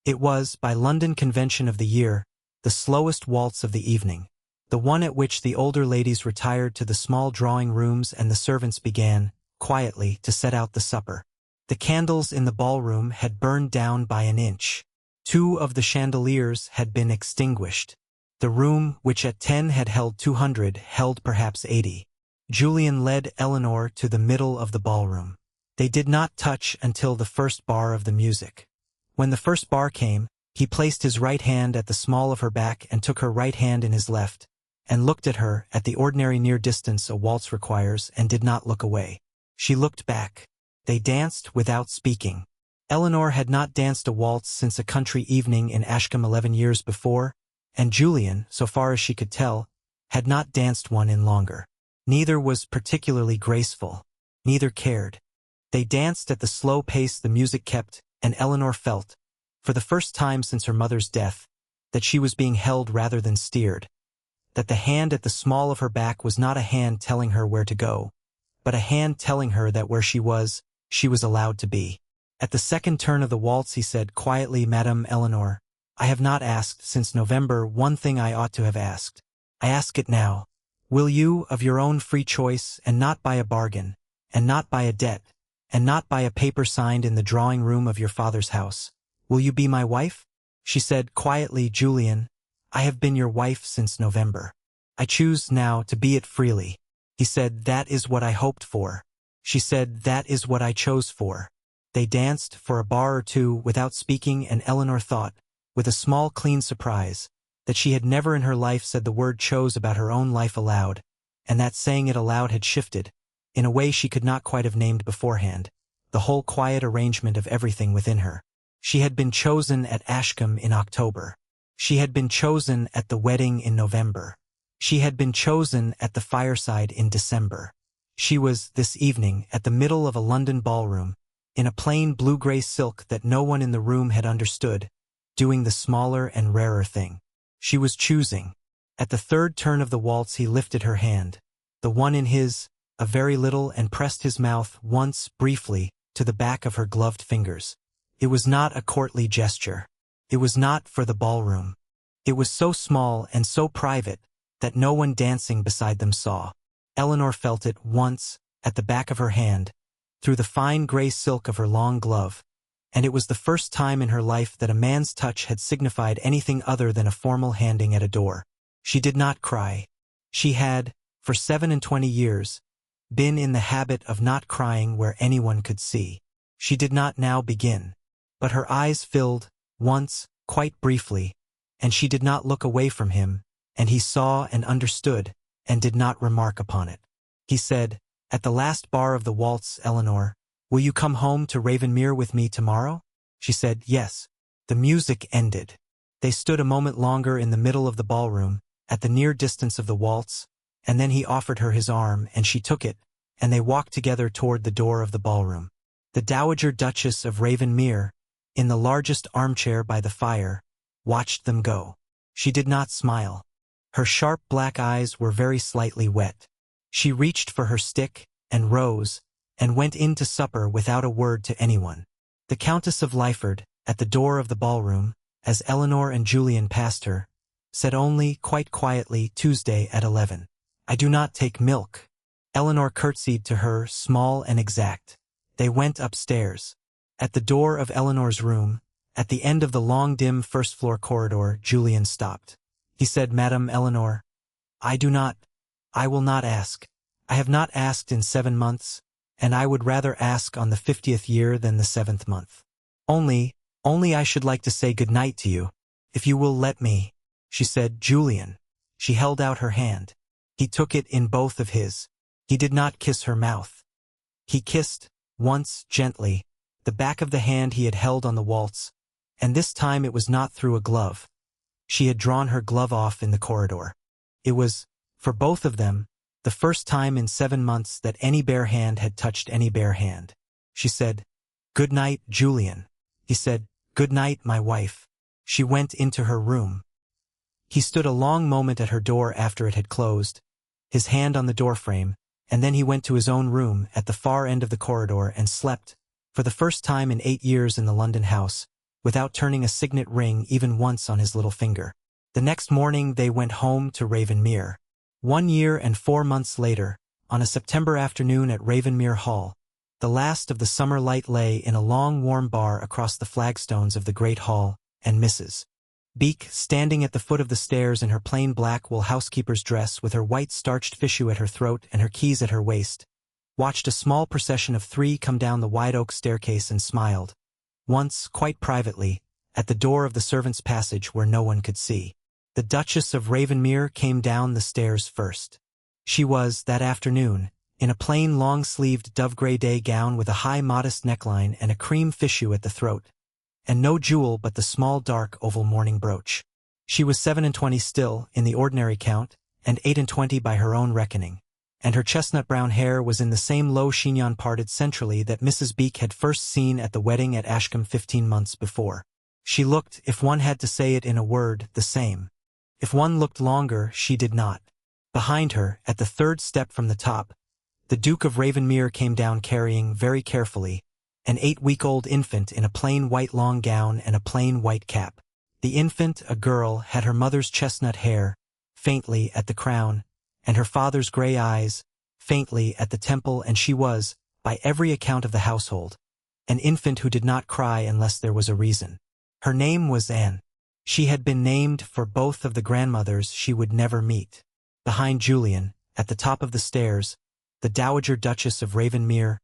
It was, by London convention of the year, the slowest waltz of the evening, the one at which the older ladies retired to the small drawing rooms and the servants began, quietly, to set out the supper. The candles in the ballroom had burned down by an inch. 2 of the chandeliers had been extinguished. The room, which at 10 had held 200, held perhaps 80. Julian led Eleanor to the middle of the ballroom. They did not touch until the first bar of the music. When the first bar came, he placed his right hand at the small of her back and took her right hand in his left, and looked at her at the ordinary near distance a waltz requires, and did not look away. She looked back. They danced without speaking. Eleanor had not danced a waltz since a country evening in Ashcombe 11 years before, and Julian, so far as she could tell, had not danced one in longer. Neither was particularly graceful. Neither cared. They danced at the slow pace the music kept, and Eleanor felt, for the first time since her mother's death, that she was being held rather than steered, that the hand at the small of her back was not a hand telling her where to go, but a hand telling her that where she was allowed to be. At the second turn of the waltz he said quietly, "Madame Eleanor, I have not asked since November one thing I ought to have asked. I ask it now. Will you, of your own free choice, and not by a bargain, and not by a debt, and not by a paper signed in the drawing-room of your father's house, will you be my wife?" She said quietly, "Julian, I have been your wife since November. I choose now to be it freely." He said, "That is what I hoped for." She said, "That is what I chose for." They danced for a bar or two without speaking, and Eleanor thought, with a small clean surprise, that she had never in her life said the word chose about her own life aloud, and that saying it aloud had shifted, in a way she could not quite have named beforehand, the whole quiet arrangement of everything within her. She had been chosen at Ashcombe in October. She had been chosen at the wedding in November. She had been chosen at the fireside in December. She was, this evening, at the middle of a London ballroom, in a plain blue-gray silk that no one in the room had understood, doing the smaller and rarer thing. She was choosing. At the third turn of the waltz he lifted her hand, the one in his, a very little, and pressed his mouth once, briefly, to the back of her gloved fingers. It was not a courtly gesture. It was not for the ballroom. It was so small and so private that no one dancing beside them saw. Eleanor felt it once, at the back of her hand, through the fine gray silk of her long glove, and it was the first time in her life that a man's touch had signified anything other than a formal handing at a door. She did not cry. She had, for 27 years, been in the habit of not crying where anyone could see. She did not now begin. But her eyes filled, once, quite briefly, and she did not look away from him, and he saw and understood, and did not remark upon it. He said, "At the last bar of the waltz, Eleanor, will you come home to Ravenmere with me tomorrow?" She said, "Yes." The music ended. They stood a moment longer in the middle of the ballroom, at the near distance of the waltz, and then he offered her his arm, and she took it, and they walked together toward the door of the ballroom. The Dowager Duchess of Ravenmere, in the largest armchair by the fire, watched them go. She did not smile. Her sharp black eyes were very slightly wet. She reached for her stick, and rose, and went in to supper without a word to anyone. The Countess of Lyford, at the door of the ballroom, as Eleanor and Julian passed her, said only, quite quietly, "Tuesday at 11. I do not take milk." Eleanor curtsied to her, small and exact. They went upstairs. At the door of Eleanor's room, at the end of the long dim first-floor corridor, Julian stopped. He said, "Madame Eleanor, I will not ask. I have not asked in 7 months, and I would rather ask on the 50th year than the 7th month. Only I should like to say good night to you, if you will let me." She said, "Julian." She held out her hand. He took it in both of his. He did not kiss her mouth. He kissed, once, gently, the back of the hand he had held on the waltz, and this time it was not through a glove. She had drawn her glove off in the corridor. It was, for both of them, the first time in 7 months that any bare hand had touched any bare hand. She said, "Good night, Julian." He said, "Good night, my wife." She went into her room. He stood a long moment at her door after it had closed, his hand on the doorframe, and then he went to his own room at the far end of the corridor and slept, for the first time in 8 years in the London house, without turning a signet ring even once on his little finger. The next morning they went home to Ravenmere. 1 year and 4 months later, on a September afternoon at Ravenmere Hall, the last of the summer light lay in a long warm bar across the flagstones of the great hall, and Mrs. Beak, standing at the foot of the stairs in her plain black wool housekeeper's dress with her white starched fichu at her throat and her keys at her waist, watched a small procession of 3 come down the wide oak staircase and smiled, once, quite privately, at the door of the servants' passage where no one could see. The Duchess of Ravenmere came down the stairs first. She was, that afternoon, in a plain long-sleeved dove-grey day gown with a high modest neckline and a cream fichu at the throat, and no jewel but the small dark oval mourning brooch. She was 27 still, in the ordinary count, and 28 by her own reckoning, and her chestnut-brown hair was in the same low chignon parted centrally that Mrs. Beak had first seen at the wedding at Ashcombe 15 months before. She looked, if one had to say it in a word, the same. If one looked longer, she did not. Behind her, at the 3rd step from the top, the Duke of Ravenmere came down carrying, very carefully, an 8-week-old infant in a plain white long gown and a plain white cap. The infant, a girl, had her mother's chestnut hair, faintly at the crown, and her father's grey eyes, faintly at the temple, and she was, by every account of the household, an infant who did not cry unless there was a reason. Her name was Anne. She had been named for both of the grandmothers she would never meet. Behind Julian, at the top of the stairs, the Dowager Duchess of Ravenmere,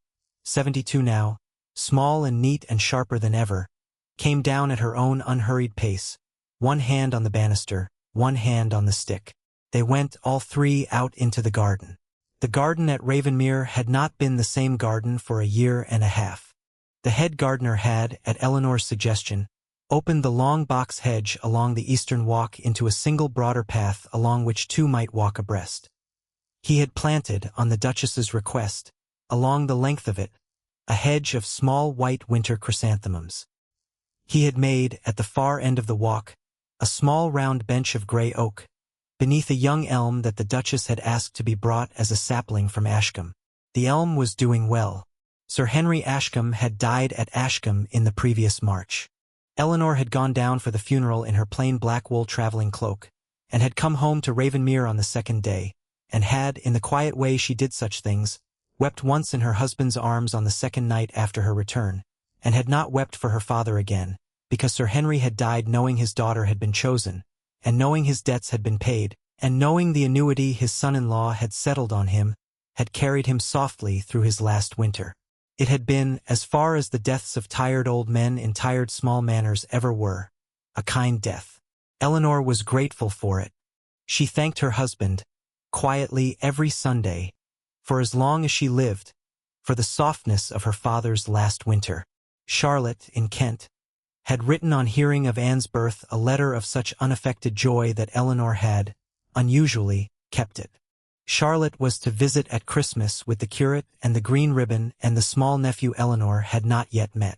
72 now, small and neat and sharper than ever, came down at her own unhurried pace, one hand on the banister, one hand on the stick. They went, all 3, out into the garden. The garden at Ravenmere had not been the same garden for a year and a half. The head gardener had, at Eleanor's suggestion, opened the long box hedge along the eastern walk into a single broader path along which 2 might walk abreast. He had planted, on the Duchess's request, along the length of it, a hedge of small white winter chrysanthemums. He had made, at the far end of the walk, a small round bench of grey oak, beneath a young elm that the Duchess had asked to be brought as a sapling from Ashcombe. The elm was doing well. Sir Henry Ashcombe had died at Ashcombe in the previous March. Eleanor had gone down for the funeral in her plain black wool travelling cloak, and had come home to Ravenmere on the 2nd day, and had, in the quiet way she did such things, wept once in her husband's arms on the 2nd night after her return, and had not wept for her father again, because Sir Henry had died knowing his daughter had been chosen, and knowing his debts had been paid, and knowing the annuity his son-in-law had settled on him, had carried him softly through his last winter. It had been, as far as the deaths of tired old men in tired small manors ever were, a kind death. Eleanor was grateful for it. She thanked her husband, quietly every Sunday, for as long as she lived, for the softness of her father's last winter. Charlotte, in Kent, had written on hearing of Anne's birth a letter of such unaffected joy that Eleanor had, unusually, kept it. Charlotte was to visit at Christmas with the curate and the green ribbon, and the small nephew Eleanor had not yet met.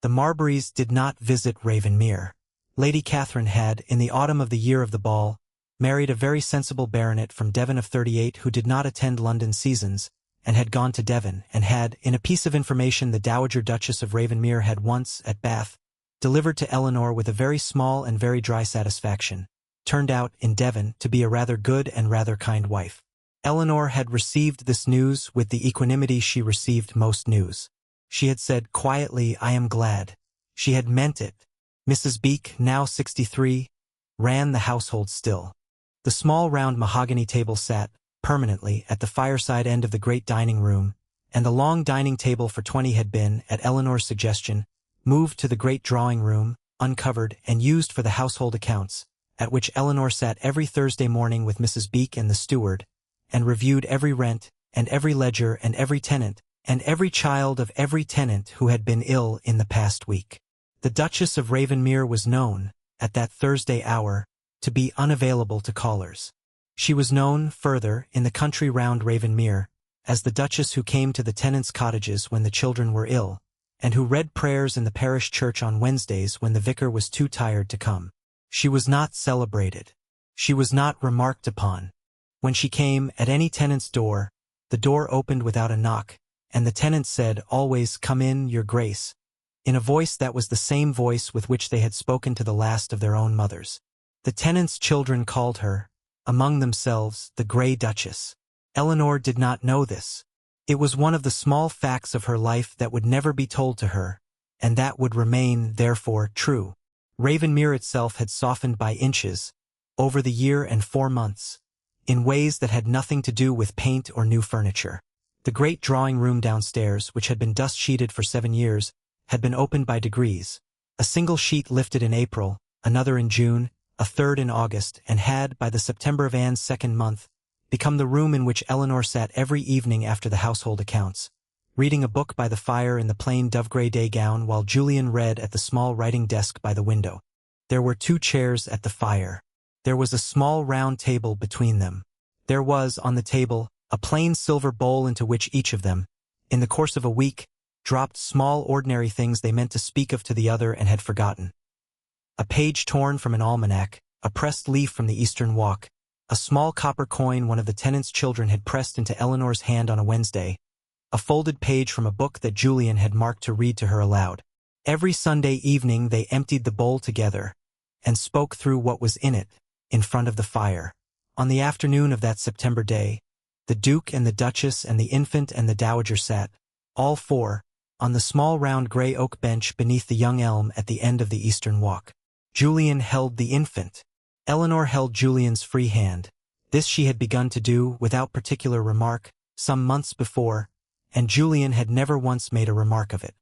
The Marburys did not visit Ravenmere. Lady Catherine had, in the autumn of the year of the ball, married a very sensible baronet from Devon of 38 who did not attend London seasons, and had gone to Devon, and had, in a piece of information the Dowager Duchess of Ravenmere had once, at Bath, delivered to Eleanor with a very small and very dry satisfaction, turned out, in Devon, to be a rather good and rather kind wife. Eleanor had received this news with the equanimity she received most news. She had said quietly, "I am glad." She had meant it. Mrs. Beak, now 63, ran the household still. The small round mahogany table sat, permanently, at the fireside end of the great dining room, and the long dining table for 20 had been, at Eleanor's suggestion, moved to the great drawing room, uncovered, and used for the household accounts, at which Eleanor sat every Thursday morning with Mrs. Beak and the steward, and reviewed every rent, and every ledger, and every tenant, and every child of every tenant who had been ill in the past week. The Duchess of Ravenmere was known, at that Thursday hour, to be unavailable to callers. She was known, further, in the country round Ravenmere, as the Duchess who came to the tenants' cottages when the children were ill, and who read prayers in the parish church on Wednesdays when the vicar was too tired to come. She was not celebrated. She was not remarked upon. When she came at any tenant's door, the door opened without a knock, and the tenant said always, "Come in, your grace," in a voice that was the same voice with which they had spoken to the last of their own mothers. The tenants' children called her, among themselves, the Grey Duchess. Eleanor did not know this. It was one of the small facts of her life that would never be told to her, and that would remain, therefore, true. Ravenmere itself had softened by inches, over the year and 4 months, in ways that had nothing to do with paint or new furniture. The great drawing room downstairs, which had been dust-sheeted for 7 years, had been opened by degrees. A single sheet lifted in April, another in June, a third in August, and had, by the September of Anne's second month, become the room in which Eleanor sat every evening after the household accounts, reading a book by the fire in the plain dove-gray day gown while Julian read at the small writing desk by the window. There were 2 chairs at the fire. There was a small round table between them. There was, on the table, a plain silver bowl into which each of them, in the course of a week, dropped small ordinary things they meant to speak of to the other and had forgotten. A page torn from an almanac, a pressed leaf from the Eastern Walk, a small copper coin one of the tenant's children had pressed into Eleanor's hand on a Wednesday, a folded page from a book that Julian had marked to read to her aloud. Every Sunday evening they emptied the bowl together and spoke through what was in it, in front of the fire. On the afternoon of that September day, the Duke and the Duchess and the infant and the Dowager sat, all 4, on the small round grey oak bench beneath the young elm at the end of the Eastern Walk. Julian held the infant. Eleanor held Julian's free hand. This she had begun to do, without particular remark, some months before, and Julian had never once made a remark of it.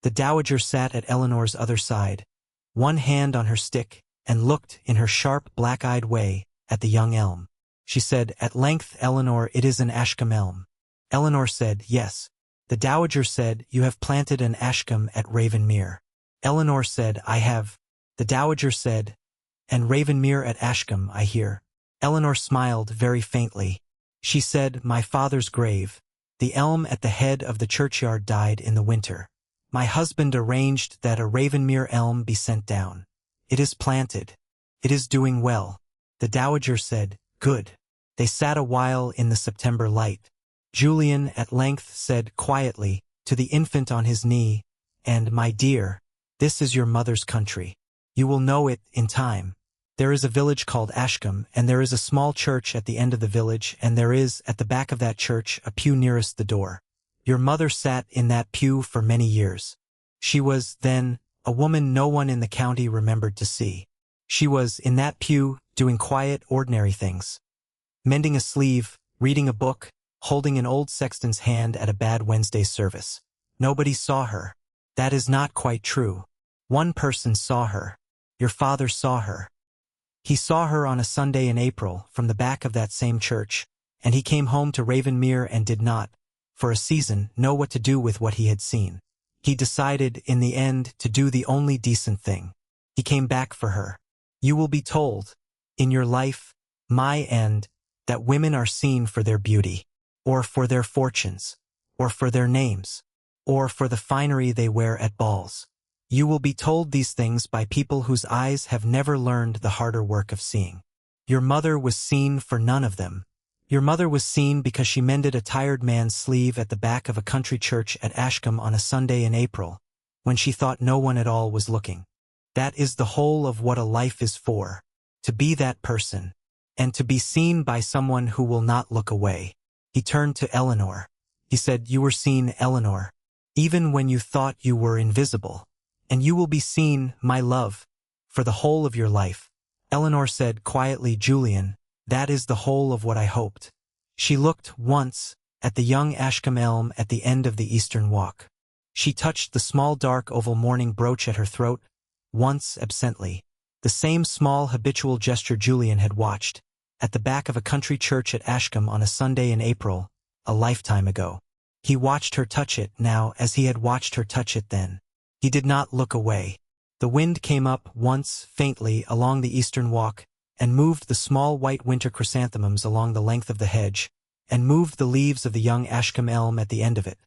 The Dowager sat at Eleanor's other side, one hand on her stick, and looked, in her sharp, black-eyed way, at the young elm. She said, "At length, Eleanor, it is an Ashcombe elm." Eleanor said, "Yes." The Dowager said, "You have planted an Ashcombe at Ravenmere." Eleanor said, "I have." The Dowager said, "And Ravenmere at Ashcombe, I hear." Eleanor smiled very faintly. She said, "My father's grave. The elm at the head of the churchyard died in the winter. My husband arranged that a Ravenmere elm be sent down. It is planted. It is doing well." The Dowager said, "Good." They sat a while in the September light. Julian at length said quietly, to the infant on his knee, "And, my dear, this is your mother's country. You will know it in time. There is a village called Ashcombe, and there is a small church at the end of the village, and there is, at the back of that church, a pew nearest the door. Your mother sat in that pew for many years. She was, then, a woman no one in the county remembered to see. She was, in that pew, doing quiet, ordinary things. Mending a sleeve, reading a book, holding an old sexton's hand at a bad Wednesday service. Nobody saw her. That is not quite true. One person saw her. Your father saw her. He saw her on a Sunday in April, from the back of that same church, and he came home to Ravenmere and did not, for a season, know what to do with what he had seen. He decided, in the end, to do the only decent thing. He came back for her. You will be told, in your life, my end, that women are seen for their beauty, or for their fortunes, or for their names, or for the finery they wear at balls. You will be told these things by people whose eyes have never learned the harder work of seeing. Your mother was seen for none of them. Your mother was seen because she mended a tired man's sleeve at the back of a country church at Ashcombe on a Sunday in April, when she thought no one at all was looking. That is the whole of what a life is for, to be that person, and to be seen by someone who will not look away. He turned to Eleanor. He said, "You were seen, Eleanor, even when you thought you were invisible. And you will be seen, my love, for the whole of your life." Eleanor said quietly, "Julian, that is the whole of what I hoped." She looked, once, at the young Ashcombe elm at the end of the Eastern Walk. She touched the small dark oval mourning brooch at her throat, once absently. The same small habitual gesture Julian had watched, at the back of a country church at Ashcombe on a Sunday in April, a lifetime ago. He watched her touch it now as he had watched her touch it then. He did not look away. The wind came up, once, faintly, along the Eastern Walk, and moved the small white winter chrysanthemums along the length of the hedge, and moved the leaves of the young Ashcombe elm at the end of it.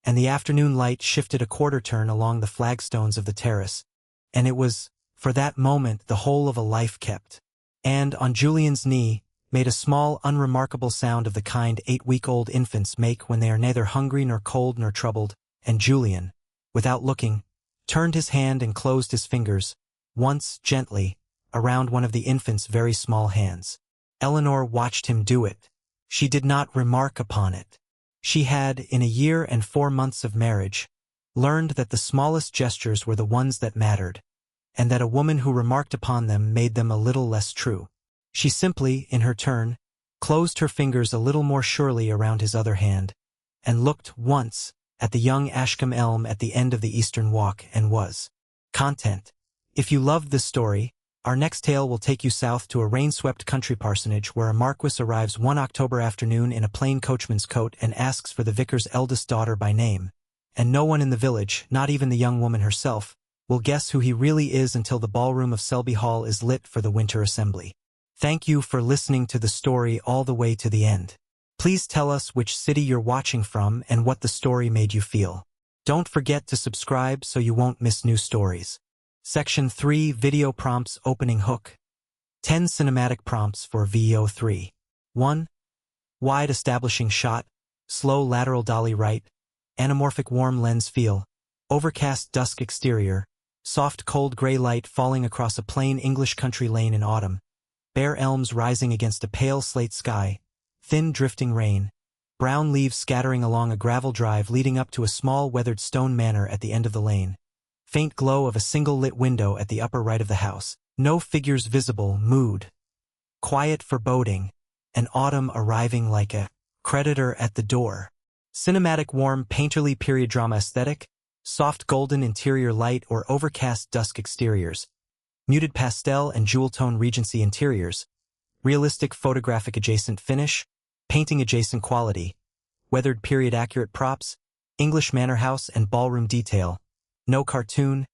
And the afternoon light shifted a quarter-turn along the flagstones of the terrace, and it was, for that moment, the whole of a life kept. And, on Julian's knee, made a small, unremarkable sound of the kind 8-week-old infants make when they are neither hungry nor cold nor troubled, and Julian, without looking, turned his hand and closed his fingers, once, gently, around one of the infant's very small hands. Eleanor watched him do it. She did not remark upon it. She had, in a year and 4 months of marriage, learned that the smallest gestures were the ones that mattered, and that a woman who remarked upon them made them a little less true. She simply, in her turn, closed her fingers a little more surely around his other hand, and looked once at the young Ashcombe elm at the end of the eastern walk and was content. If you loved this story, our next tale will take you south to a rain-swept country parsonage where a marquis arrives one October afternoon in a plain coachman's coat and asks for the vicar's eldest daughter by name, and no one in the village, not even the young woman herself, will guess who he really is until the ballroom of Selby Hall is lit for the winter assembly. Thank you for listening to the story all the way to the end. Please tell us which city you're watching from and what the story made you feel. Don't forget to subscribe so you won't miss new stories. Section 3 Video Prompts Opening Hook 10 Cinematic Prompts for VO3 1. Wide establishing shot, slow lateral dolly right, anamorphic warm lens feel, overcast dusk exterior, soft cold gray light falling across a plain English country lane in autumn, bare elms rising against a pale slate sky, thin drifting rain, brown leaves scattering along a gravel drive leading up to a small weathered stone manor at the end of the lane, faint glow of a single lit window at the upper right of the house, no figures visible, mood, quiet foreboding, an autumn arriving like a creditor at the door. Cinematic warm painterly period drama aesthetic, soft golden interior light or overcast dusk exteriors, muted pastel and jewel tone Regency interiors, realistic photographic adjacent finish, painting adjacent quality, weathered period accurate props, English manor house and ballroom detail, no cartoon,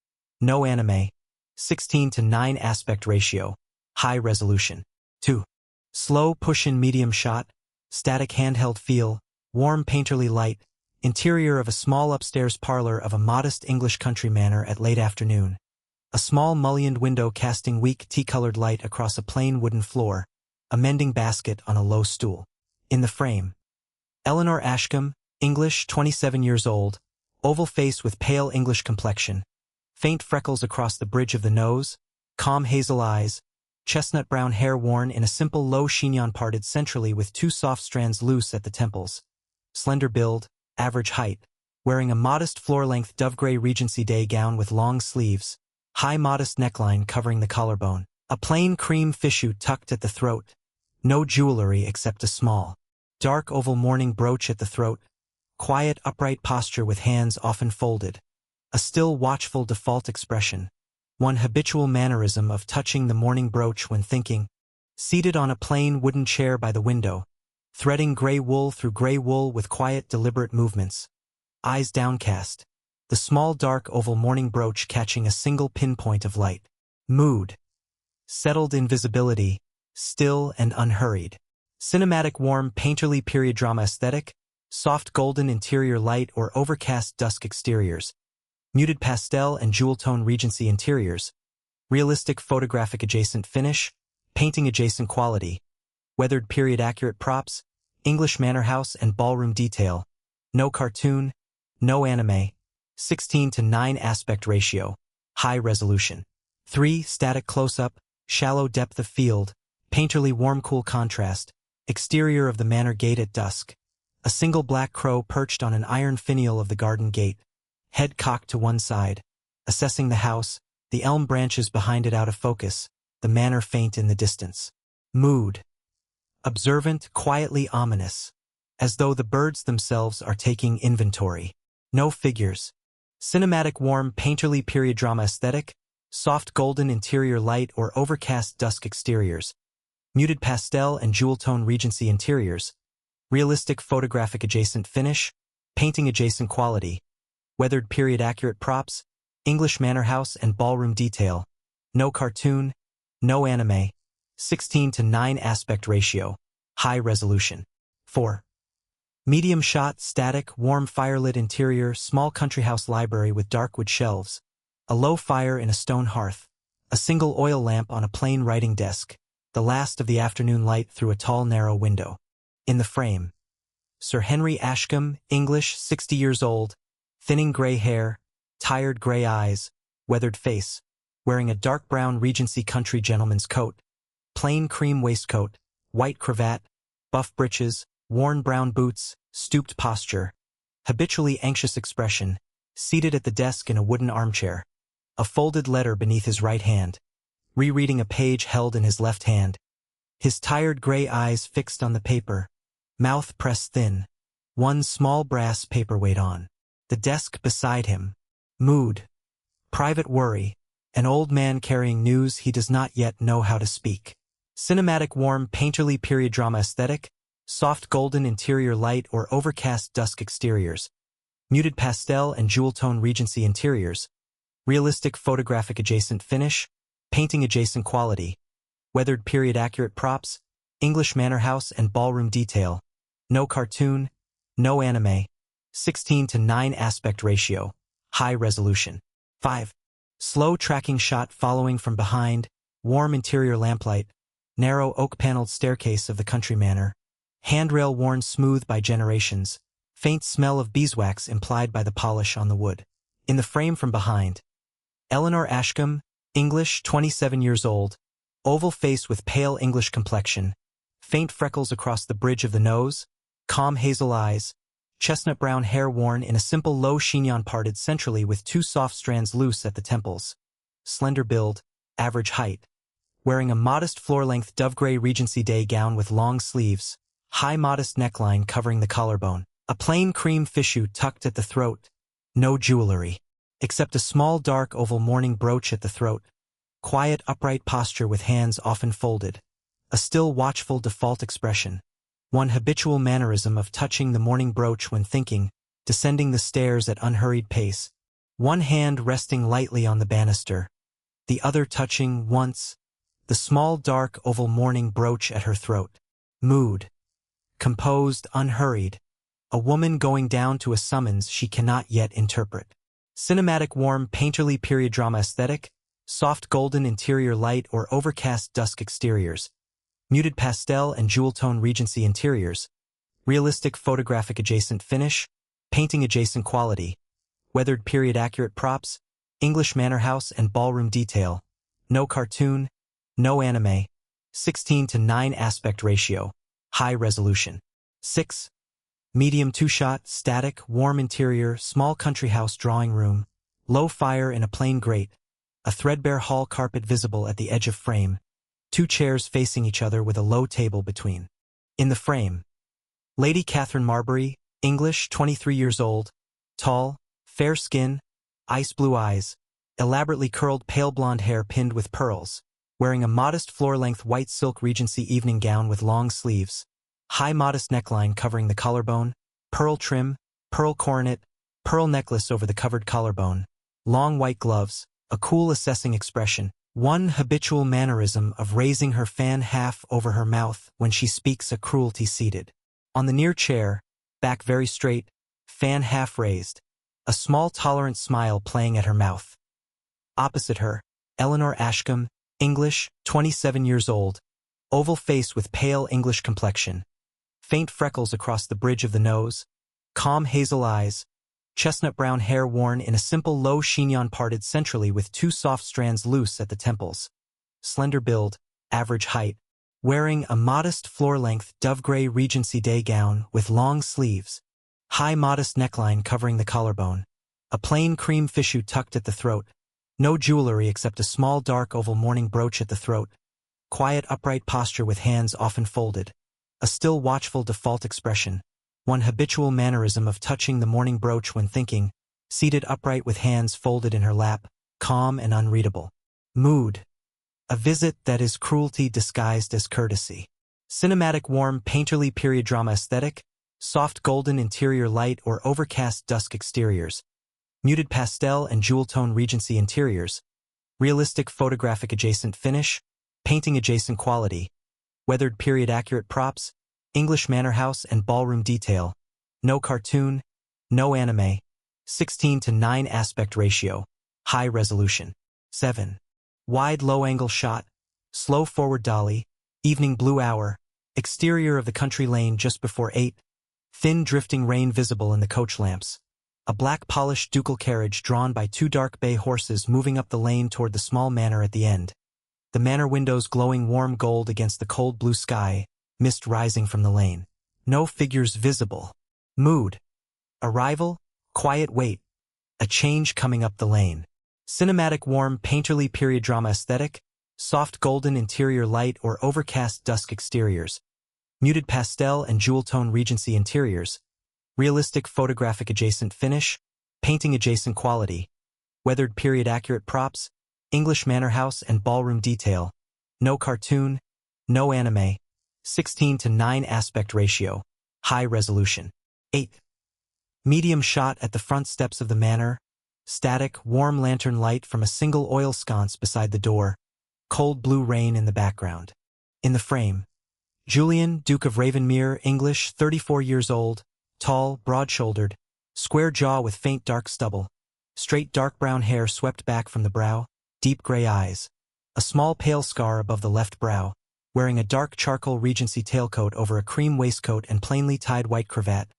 no anime, 16:9 aspect ratio, high resolution. 2. Slow push-in medium shot, static handheld feel, warm painterly light, interior of a small upstairs parlor of a modest English country manor at late afternoon, a small mullioned window casting weak tea-colored light across a plain wooden floor, a mending basket on a low stool. In the frame, Eleanor Ashcombe, English, 27 years old, oval face with pale English complexion, faint freckles across the bridge of the nose, calm hazel eyes, chestnut brown hair worn in a simple low chignon parted centrally with two soft strands loose at the temples, slender build, average height, wearing a modest floor-length dove-gray Regency Day gown with long sleeves, high modest neckline covering the collarbone, a plain cream fichu tucked at the throat, no jewelry except a small, dark oval mourning brooch at the throat, quiet upright posture with hands often folded, a still watchful default expression, one habitual mannerism of touching the mourning brooch when thinking, seated on a plain wooden chair by the window, threading gray wool through gray wool with quiet deliberate movements, eyes downcast, the small dark oval mourning brooch catching a single pinpoint of light. Mood. Settled invisibility, still and unhurried. Cinematic warm painterly period drama aesthetic, soft golden interior light or overcast dusk exteriors, muted pastel and jewel tone Regency interiors, realistic photographic adjacent finish, painting adjacent quality, weathered period accurate props, English manor house and ballroom detail, no cartoon, no anime, 16:9 aspect ratio, high resolution. 3. Static close-up, shallow depth of field, painterly warm cool contrast, exterior of the manor gate at dusk, a single black crow perched on an iron finial of the garden gate, head cocked to one side, assessing the house, the elm branches behind it out of focus, the manor faint in the distance. Mood. Observant, quietly ominous, as though the birds themselves are taking inventory. No figures. Cinematic warm painterly period drama aesthetic, soft golden interior light or overcast dusk exteriors, muted pastel and jewel tone Regency interiors, realistic photographic adjacent finish, painting adjacent quality, weathered period accurate props, English manor house and ballroom detail, no cartoon, no anime, 16:9 aspect ratio, high resolution. 4. Medium shot, static, warm firelit interior, small country house library with dark wood shelves, a low fire in a stone hearth, a single oil lamp on a plain writing desk, the last of the afternoon light through a tall narrow window. In the frame, Sir Henry Ashcombe, English, 60 years old, thinning gray hair, tired gray eyes, weathered face, wearing a dark brown Regency country gentleman's coat, plain cream waistcoat, white cravat, buff breeches, worn brown boots, stooped posture, habitually anxious expression, seated at the desk in a wooden armchair, a folded letter beneath his right hand, rereading a page held in his left hand, his tired gray eyes fixed on the paper, mouth pressed thin, one small brass paperweight on the desk beside him. Mood. Private worry. An old man carrying news he does not yet know how to speak. Cinematic warm painterly period drama aesthetic, soft golden interior light or overcast dusk exteriors, muted pastel and jewel tone Regency interiors, realistic photographic adjacent finish, painting adjacent quality, weathered period accurate props, English manor house and ballroom detail, no cartoon, no anime, 16:9 aspect ratio, high resolution. 5. Slow tracking shot following from behind, warm interior lamplight, narrow oak-paneled staircase of the country manor, handrail worn smooth by generations, faint smell of beeswax implied by the polish on the wood. In the frame from behind, Eleanor Ashcombe, English, 27 years old, oval face with pale English complexion, faint freckles across the bridge of the nose, calm hazel eyes, chestnut brown hair worn in a simple low chignon parted centrally with two soft strands loose at the temples, slender build, average height, wearing a modest floor-length dove-gray Regency day gown with long sleeves, high modest neckline covering the collarbone, a plain cream fichu tucked at the throat, no jewelry, except a small dark oval mourning brooch at the throat, quiet upright posture with hands often folded, a still watchful default expression, one habitual mannerism of touching the mourning brooch when thinking, descending the stairs at unhurried pace, one hand resting lightly on the banister, the other touching, once, the small dark oval mourning brooch at her throat. Mood. Composed, unhurried. A woman going down to a summons she cannot yet interpret. Cinematic warm painterly period drama aesthetic, soft golden interior light or overcast dusk exteriors, muted pastel and jewel tone Regency interiors, realistic photographic adjacent finish, painting adjacent quality, weathered period accurate props, English manor house and ballroom detail, no cartoon, no anime, 16:9 aspect ratio, high resolution. 6. Medium two-shot, static, warm interior, small country house drawing room, low fire in a plain grate, a threadbare hall carpet visible at the edge of frame, two chairs facing each other with a low table between. In the frame, Lady Catherine Marbury, English, 23 years old, tall, fair skin, ice blue eyes, elaborately curled pale blonde hair pinned with pearls, wearing a modest floor-length white silk Regency evening gown with long sleeves, high modest neckline covering the collarbone, pearl trim, pearl coronet, pearl necklace over the covered collarbone, long white gloves, a cool assessing expression, one habitual mannerism of raising her fan half over her mouth when she speaks a cruelty seated. On the near chair, back very straight, fan half raised, a small tolerant smile playing at her mouth. Opposite her, Eleanor Ashcombe, English, 27 years old, oval face with pale English complexion, faint freckles across the bridge of the nose, calm hazel eyes, chestnut brown hair worn in a simple low chignon parted centrally with two soft strands loose at the temples, slender build, average height, wearing a modest floor-length dove-gray Regency day gown with long sleeves, high modest neckline covering the collarbone, a plain cream fichu tucked at the throat, no jewelry except a small dark oval mourning brooch at the throat, quiet upright posture with hands often folded, a still watchful default expression, one habitual mannerism of touching the mourning brooch when thinking, seated upright with hands folded in her lap, calm and unreadable. Mood. A visit that is cruelty disguised as courtesy. Cinematic warm painterly period drama aesthetic, soft golden interior light or overcast dusk exteriors, muted pastel and jewel tone Regency interiors, realistic photographic adjacent finish, painting adjacent quality, weathered period accurate props, English manor house and ballroom detail, no cartoon, no anime, 16:9 aspect ratio, high resolution. 7. Wide low-angle shot, slow forward dolly, evening blue hour, exterior of the country lane just before 8, thin drifting rain visible in the coach lamps, a black polished ducal carriage drawn by two dark bay horses moving up the lane toward the small manor at the end, the manor windows glowing warm gold against the cold blue sky, mist rising from the lane. No figures visible. Mood. Arrival, quiet wait, a change coming up the lane. Cinematic warm painterly period drama aesthetic, soft golden interior light or overcast dusk exteriors, muted pastel and jewel tone Regency interiors, realistic photographic adjacent finish, painting adjacent quality, weathered period accurate props, English manor house and ballroom detail, no cartoon, no anime, 16:9 aspect ratio, high resolution. 8. Medium shot at the front steps of the manor, static, warm lantern light from a single oil sconce beside the door, cold blue rain in the background. In the frame, Julian, Duke of Ravenmere, English, 34 years old, tall, broad-shouldered, square jaw with faint dark stubble, straight dark brown hair swept back from the brow, deep gray eyes, a small pale scar above the left brow, wearing a dark charcoal Regency tailcoat over a cream waistcoat and plainly tied white cravat,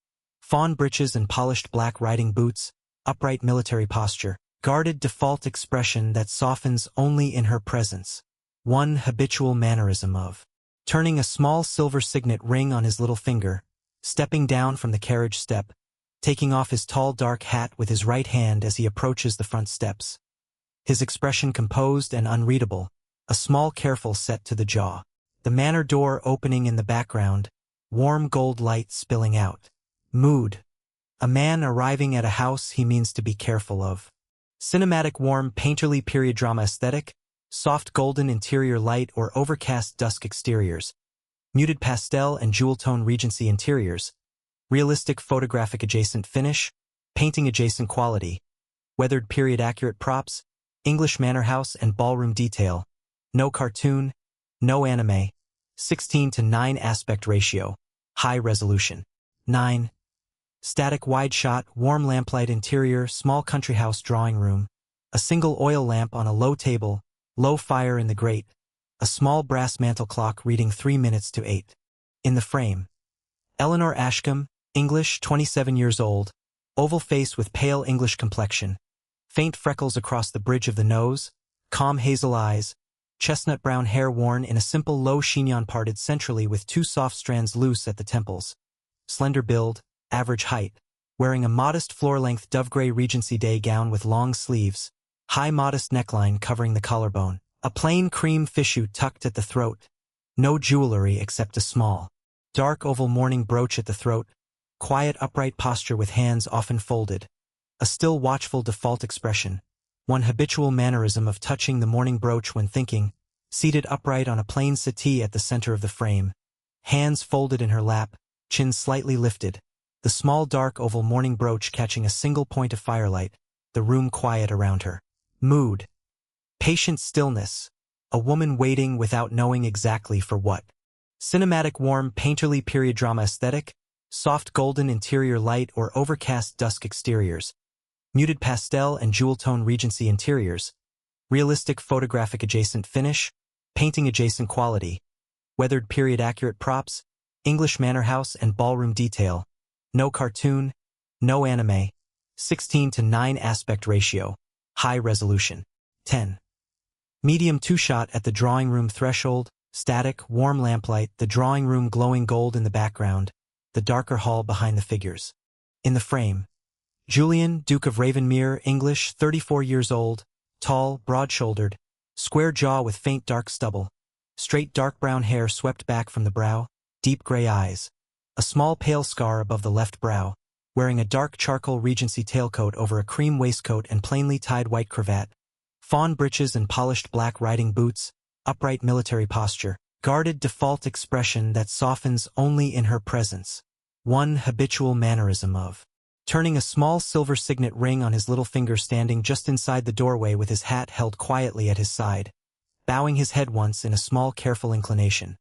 fawn breeches and polished black riding boots, upright military posture, guarded default expression that softens only in her presence. One habitual mannerism of turning a small silver signet ring on his little finger, stepping down from the carriage step, taking off his tall dark hat with his right hand as he approaches the front steps. His expression composed and unreadable, a small careful set to the jaw. The manor door opening in the background, warm gold light spilling out. Mood. A man arriving at a house he means to be careful of. Cinematic warm painterly period drama aesthetic, soft golden interior light or overcast dusk exteriors, muted pastel and jewel tone Regency interiors, realistic photographic adjacent finish, painting adjacent quality, weathered period accurate props, English manor house and ballroom detail, no cartoon, no anime, 16:9 aspect ratio, high resolution. 9. Static wide shot, warm lamplight interior, small country house drawing room, a single oil lamp on a low table, low fire in the grate, a small brass mantel clock reading 3 minutes to 8. In the frame, Eleanor Ashcombe, English, 27 years old, oval face with pale English complexion, faint freckles across the bridge of the nose, calm hazel eyes, chestnut brown hair worn in a simple low chignon parted centrally with 2 soft strands loose at the temples, slender build, average height, wearing a modest floor-length dove-gray Regency day gown with long sleeves, high modest neckline covering the collarbone, a plain cream fichu tucked at the throat, no jewelry except a small, dark oval mourning brooch at the throat, quiet upright posture with hands often folded, a still watchful default expression, one habitual mannerism of touching the mourning brooch when thinking, seated upright on a plain settee at the center of the frame, hands folded in her lap, chin slightly lifted, the small dark oval mourning brooch catching a single point of firelight, the room quiet around her. Mood. Patient stillness, a woman waiting without knowing exactly for what. Cinematic warm painterly period drama aesthetic, soft golden interior light or overcast dusk exteriors, muted pastel and jewel tone Regency interiors, realistic photographic adjacent finish, painting adjacent quality, weathered period accurate props, English manor house and ballroom detail, no cartoon, no anime, 16:9 aspect ratio, high resolution. 10. Medium 2-shot at the drawing room threshold, static, warm lamplight, the drawing room glowing gold in the background, the darker hall behind the figures. In the frame, Julian, Duke of Ravenmere, English, 34 years old, tall, broad-shouldered, square jaw with faint dark stubble, straight dark brown hair swept back from the brow, deep gray eyes, a small pale scar above the left brow, wearing a dark charcoal Regency tailcoat over a cream waistcoat and plainly tied white cravat, fawn breeches and polished black riding boots, upright military posture, guarded default expression that softens only in her presence. One habitual mannerism of turning a small silver signet ring on his little finger standing just inside the doorway with his hat held quietly at his side, bowing his head once in a small careful inclination.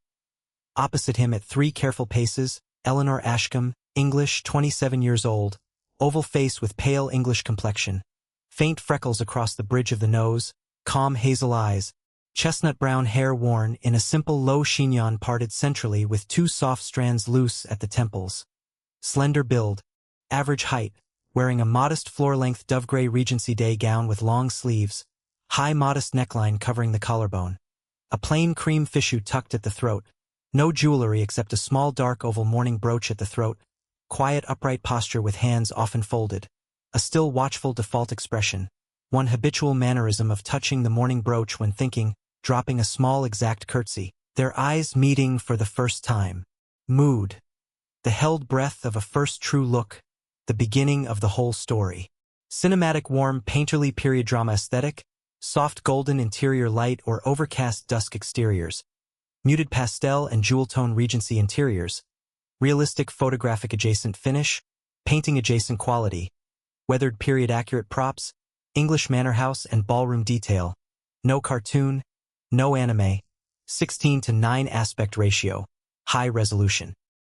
Opposite him at 3 careful paces, Eleanor Ashcombe, English, 27 years old, oval face with pale English complexion, faint freckles across the bridge of the nose, calm hazel eyes, chestnut brown hair worn in a simple low chignon parted centrally with 2 soft strands loose at the temples. Slender build, average height, wearing a modest floor-length dove-gray Regency day gown with long sleeves, high modest neckline covering the collarbone, a plain cream fichu tucked at the throat, no jewelry except a small dark oval mourning brooch at the throat, quiet upright posture with hands often folded, a still watchful default expression, one habitual mannerism of touching the morning brooch when thinking, dropping a small exact curtsy, their eyes meeting for the first time. Mood. The held breath of a first true look, the beginning of the whole story. Cinematic warm painterly period drama aesthetic, soft golden interior light or overcast dusk exteriors, muted pastel and jewel tone Regency interiors, realistic photographic adjacent finish, painting adjacent quality, weathered period accurate props, English manor house and ballroom detail, no cartoon, no anime, 16:9 aspect ratio, high resolution.